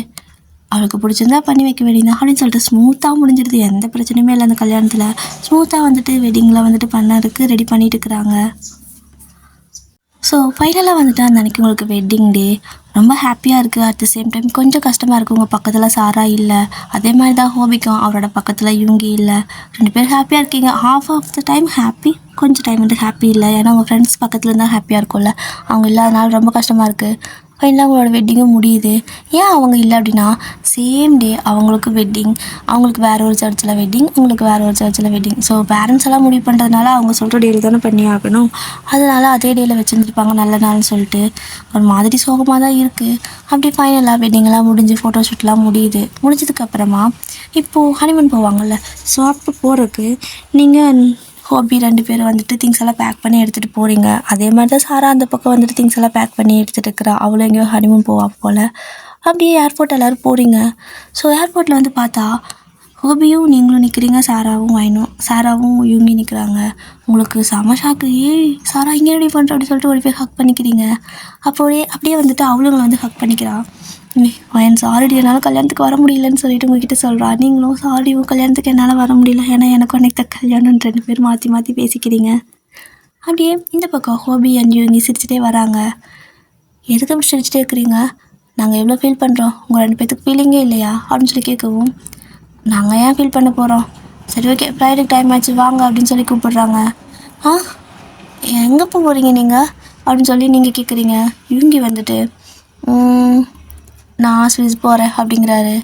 அவளுக்கு பிடிச்சிருந்தா பண்ணி வைக்க வேண்டியது அப்படின்னு சொல்லிட்டு ஸ்மூத்தாக முடிஞ்சிடுது. எந்த பிரச்சனையுமே இல்லை அந்த கல்யாணத்தில். ஸ்மூத்தாக வந்துட்டு வெட்டிங்கில் வந்துட்டு பண்ணதுக்கு ரெடி பண்ணிட்டு இருக்கிறாங்க. ஸோ ஃபைனலாக வந்துட்டு அந்த அன்றைக்கி உங்களுக்கு வெட்டிங் டே ரொம்ப ஹாப்பியாக இருக்குது. அட் த சேம் டைம் கொஞ்சம் கஷ்டமாக இருக்குது. உங்கள் பக்கத்தில் சாரா இல்லை, அதே மாதிரி தான் ஹோபிக்கும் அவரோட பக்கத்தில் இவங்கி இல்லை. 2 பேர் ஹாப்பியாக இருக்கீங்க. Half of the time happy, கொஞ்சம் டைம் வந்து ஹாப்பி இல்லை. ஏன்னா உங்கள் ஃப்ரெண்ட்ஸ் பக்கத்தில் இருந்தால் ஹாப்பியாக இருக்கும்ல, அவங்க இல்லாதனால ரொம்ப கஷ்டமாக இருக்குது. ஃபைனலாக அவங்களோட வெட்டிங்கும் முடியுது. ஏன் அவங்க இல்லை அப்படின்னா சேம் டே அவங்களுக்கு வெட்டிங், அவங்களுக்கு வேறு ஒரு சர்ச்சில் வெட்டிங், உங்களுக்கு வேறு ஒரு சர்ச்சில் வெட்டிங். ஸோ பேரண்ட்ஸ் எல்லாம் முடிவு பண்ணுறதுனால அவங்க சொல்கிற டேயில் தானே பண்ணி ஆகணும். அதனால் அதே டேயில் வச்சுருந்துருப்பாங்க நல்ல நாள்னு சொல்லிட்டு. ஒரு மாதிரி சோகமாக தான் இருக்குது. அப்படி ஃபைனலாக வெட்டிங்கெல்லாம் முடிஞ்சு ஃபோட்டோஷூட்லாம் முடிஞ்சதுக்கப்புறமா இப்போது ஹனிமூன் போவாங்கள்ல. ஸோ அப்போ போகிறதுக்கு நீங்கள் ஹோபி 2 பேர் வந்துட்டு திங்ஸ் எல்லாம் பேக் பண்ணி எடுத்துகிட்டு போகிறீங்க. அதே மாதிரி தான் சாரா அந்த பக்கம் வந்துட்டு திங்ஸ் எல்லாம் பேக் பண்ணி எடுத்துகிட்டு இருக்கிறா. அவளும் எங்கேயோ ஹனிமூன் போவா போல். அப்படியே ஏர்போர்ட் எல்லோரும் போகிறீங்க. ஸோ ஏர்போர்ட்டில் வந்து பார்த்தா ஹோபியும் நீங்களும் நிற்கிறீங்க, சாராவும் யூங்கி நிற்கிறாங்க. உங்களுக்கு செம ஷாக்கு. சாரா இங்கே ரெடி பண்ணுற அப்படின்னு சொல்லிட்டு ஒரு பேர் ஹக் பண்ணிக்கிறீங்க. அப்படியே வந்துட்டு அவளுங்களை வந்து ஹக் பண்ணிக்கிறா. சாரிடி என்னால் கல்யாணத்துக்கு வர முடியலன்னு சொல்லிட்டு உங்ககிட்ட சொல்கிறா. நீங்களும் சாரி உன் கல்யாணத்துக்கு என்னால் வர முடியல, ஏன்னா எனக்கு அன்னைக்கு கல்யாணம் 2 பேர் மாற்றி பேசிக்கிறீங்க. அப்படியே இந்த பக்கம் ஹோபி அண்ட் யூங்கி சிரிச்சிட்டே வராங்க. எதுக்கு அப்படி சிரிச்சிட்டே இருக்கிறீங்க? நாங்கள் எவ்வளோ ஃபீல் பண்ணுறோம், உங்கள் 2 பேர்த்துக்கு ஃபீலிங்கே இல்லையா அப்படின்னு சொல்லி கேட்கவும், நாங்கள் ஏன் ஃபீல் பண்ண போகிறோம், சரி ஓகே ஃப்ளைட்டுக்கு டைம் ஆச்சு வாங்க அப்படின்னு சொல்லி கூப்பிடுறாங்க. எங்கே போகிறீங்க நீங்கள் அப்படின்னு சொல்லி நீங்கள் கேட்குறீங்க. யூங்கி வந்துட்டு நான் ஸ்விஸ் போகிறேன் அப்படிங்கிறாரு.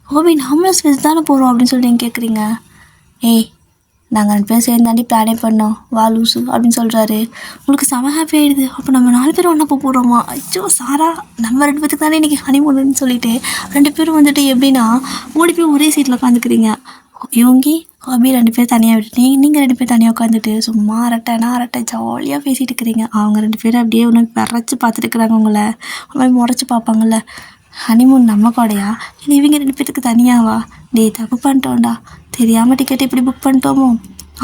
ஹோபி நாமளும் ஸ்விஸ் தானே போகிறோம் அப்படின்னு சொல்லி நீங்கள் கேட்குறீங்க. நாங்கள் 2 பேரும் சேர்ந்தாண்டி பிளானே பண்ணோம், வா லூசு அப்படின்னு சொல்கிறாரு. உங்களுக்கு செம ஹாப்பி ஆகிடுது. அப்போ நம்ம 4 பேரும் ஒன்றா போகிறோமா? ஐயோ சாரா, நம்ம 2 பேத்துக்கு தானே இன்றைக்கி ஹனிமூன்னு சொல்லிட்டு 2 பேரும் வந்துட்டு எப்படின்னா ஓடி போய் ஒரே சீட்டில் உட்காந்துக்கிறீங்க. யோங்கி ஹோபி 2 பேர் தனியாக விட்டு நீங்கள் 2 பேர் தனியாக உட்காந்துட்டு சும்மா அரட்டை ஜாலியாக பேசிகிட்டு இருக்கிறீங்க. அவங்க 2 பேரும் அப்படியே ஒன்று விரைச்சி பார்த்துட்டு இருக்கிறாங்க. உங்களை மாதிரி முறைச்சி பார்ப்பாங்கள்ல. ஹனிமூன் நம்ம கூடையா இல்லை இவங்க 2 பேத்துக்கு தனியாவா? தப்பு பண்ணிட்டோம்டா, தெரியாமல் டிக்கெட் இப்படி புக் பண்ணிட்டோமோ,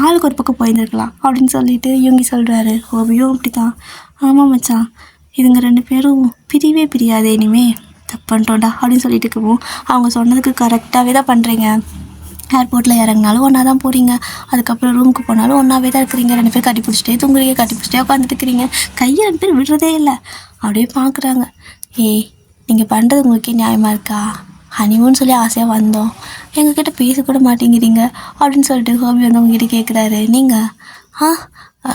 ஆளுக்கு ஒரு பக்கம் போயிருந்துருக்கலாம் அப்படின்னு சொல்லிட்டு யூங்கி சொல்கிறாரு. ஹோபியும் அப்படி தான், ஆமாம் மச்சான் இதுங்க 2 பேரும் பிரியவே பிரியாதே, இனிமே தப்பு பண்ணிட்டோம்டா அப்படின்னு சொல்லிட்டு இருக்கவும், அவங்க சொன்னதுக்கு கரெக்டாகவே தான் பண்ணுறீங்க. ஏர்போர்ட்டில் இறங்கினாலும் ஒன்றா தான் போகிறீங்க, அதுக்கப்புறம் ரூமுக்கு போனாலும் ஒன்றாவே தான் இருக்கிறீங்க. 2 பேர் கட்டி பிடிச்சிட்டே உட்காந்துட்டு இருக்கிறீங்க. கையை 2 பேர் விடுறதே இல்லை. அப்படியே பார்க்குறாங்க. நீங்கள் பண்ணுறது உங்களுக்கே நியாயமாக இருக்கா? ஹனிமூன்னு சொல்லி ஆசையாக வந்தோம், எங்ககிட்ட பேசக்கூட மாட்டேங்கிறீங்க அப்படின்னு சொல்லிட்டு ஹோபி வந்து உங்ககிட்ட கேட்குறாரு. நீங்கள்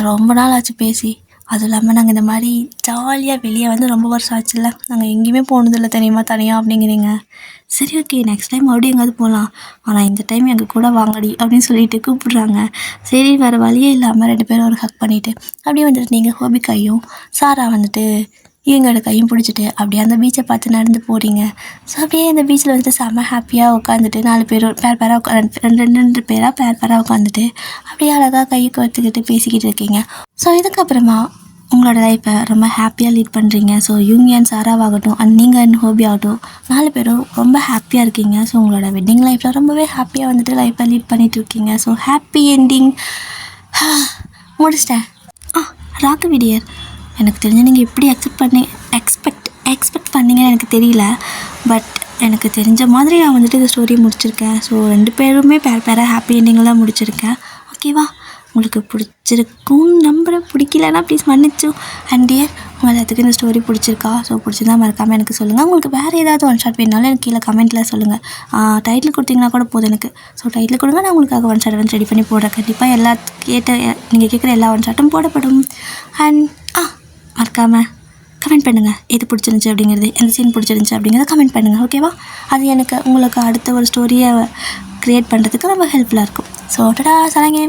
ரொம்ப நாள் ஆச்சு பேசி, அதுவும் இல்லாமல் நாங்கள் இந்த மாதிரி ஜாலியாக வெளியே வந்து ரொம்ப வருஷம் ஆச்சுல்ல, நாங்கள் எங்கேயுமே போனதில்லை தெரியுமா தனியாக அப்படிங்கிறீங்க. சரி ஓகே நெக்ஸ்ட் டைம் மறுபடியும் எங்கேயாவது போகலாம், ஆனால் இந்த டைம் எங்கள் கூட வாங்கடி அப்படின்னு சொல்லிட்டு கூப்பிட்றாங்க. சரி வேறு வழியே இல்லாமல் 2 பேரும் ஒரு ஹக் பண்ணிவிட்டு அப்படியே வந்துட்டு நீங்கள் ஹோபி கையும் சாரா வந்துட்டு இவங்களோட கையும் பிடிச்சிட்டு அப்படியே அந்த பீச்சை பார்த்து நடந்து போகிறீங்க. ஸோ அப்படியே அந்த பீச்சில் வந்துட்டு செம்ம ஹாப்பியாக உட்காந்துட்டு 4 பேர் ரெண்டு பேராக உட்காந்துட்டு அப்படியே அழகாக கையை கோர்த்துக்கிட்டு பேசிக்கிட்டு இருக்கீங்க. ஸோ இதுக்கப்புறமா உங்களோட லைஃப்பை ரொம்ப ஹாப்பியாக லீட் பண்ணுறீங்க. ஸோ யூங்கி அண்ட் சாராவாகட்டும் அண்ட் நீங்கள் அண்ட் ஹோபி ஆகட்டும் 4 பேரும் ரொம்ப ஹாப்பியாக இருக்கீங்க. ஸோ உங்களோட வெட்டிங் லைஃப்பில் ரொம்பவே ஹாப்பியாக வந்துட்டு லைஃப்பை லீட் பண்ணிகிட்டு இருக்கீங்க. ஸோ ஹாப்பி என்டிங் முடிச்சிட்டேன். ராக்கு விடியர் எனக்கு தெரிஞ்சு நீங்கள் எப்படி எக்ஸ்பெக்ட் பண்ணீங்கன்னு எனக்கு தெரியல. பட் எனக்கு தெரிஞ்ச மாதிரி நான் வந்துட்டு இந்த ஸ்டோரியை முடிச்சிருக்கேன். ஸோ 2 பேருமே பேராக ஹாப்பி என்டிங்கில் தான் முடிச்சிருக்கேன். ஓகேவா? உங்களுக்கு பிடிச்சிருக்கும் நம்புகிறேன். பிடிக்கலன்னா ப்ளீஸ் மன்னிச்சு. அண்ட் டியர் உங்கள் எல்லாத்துக்கும் இந்த ஸ்டோரி பிடிச்சிருக்கா? ஸோ பிடிச்சிருந்தா மறக்காமல் எனக்கு சொல்லுங்கள். உங்களுக்கு வேறு ஏதாவது ஒன் ஷாட் வேணுனாலும் எனக்கு கீழே கமெண்ட்டில் சொல்லுங்கள். டைட்டில் கொடுத்தீங்கன்னா கூட போதும் எனக்கு. ஸோ டைட்டில் கொடுங்க, நான் உங்களுக்காக ஒன் ஷாட் வந்து ரெடி பண்ணி போடுறேன். கண்டிப்பாக நீங்கள் கேட்குற எல்லா ஒன் ஷாட்டும் போடப்படும். அண்ட் மறக்காமல் கமெண்ட் பண்ணுங்கள் எது பிடிச்சிருந்துச்சி அப்படிங்கிறது, எந்த சீன் பிடிச்சிருந்துச்சி அப்படிங்கிறத கமெண்ட் பண்ணுங்கள். ஓகேவா? அது எனக்கு உங்களுக்கு அடுத்த ஒரு ஸ்டோரியை க்ரியேட் பண்ணுறதுக்கு ரொம்ப ஹெல்ப்ஃபுல்லாக இருக்கும். ஸோ டடா சலங்கே.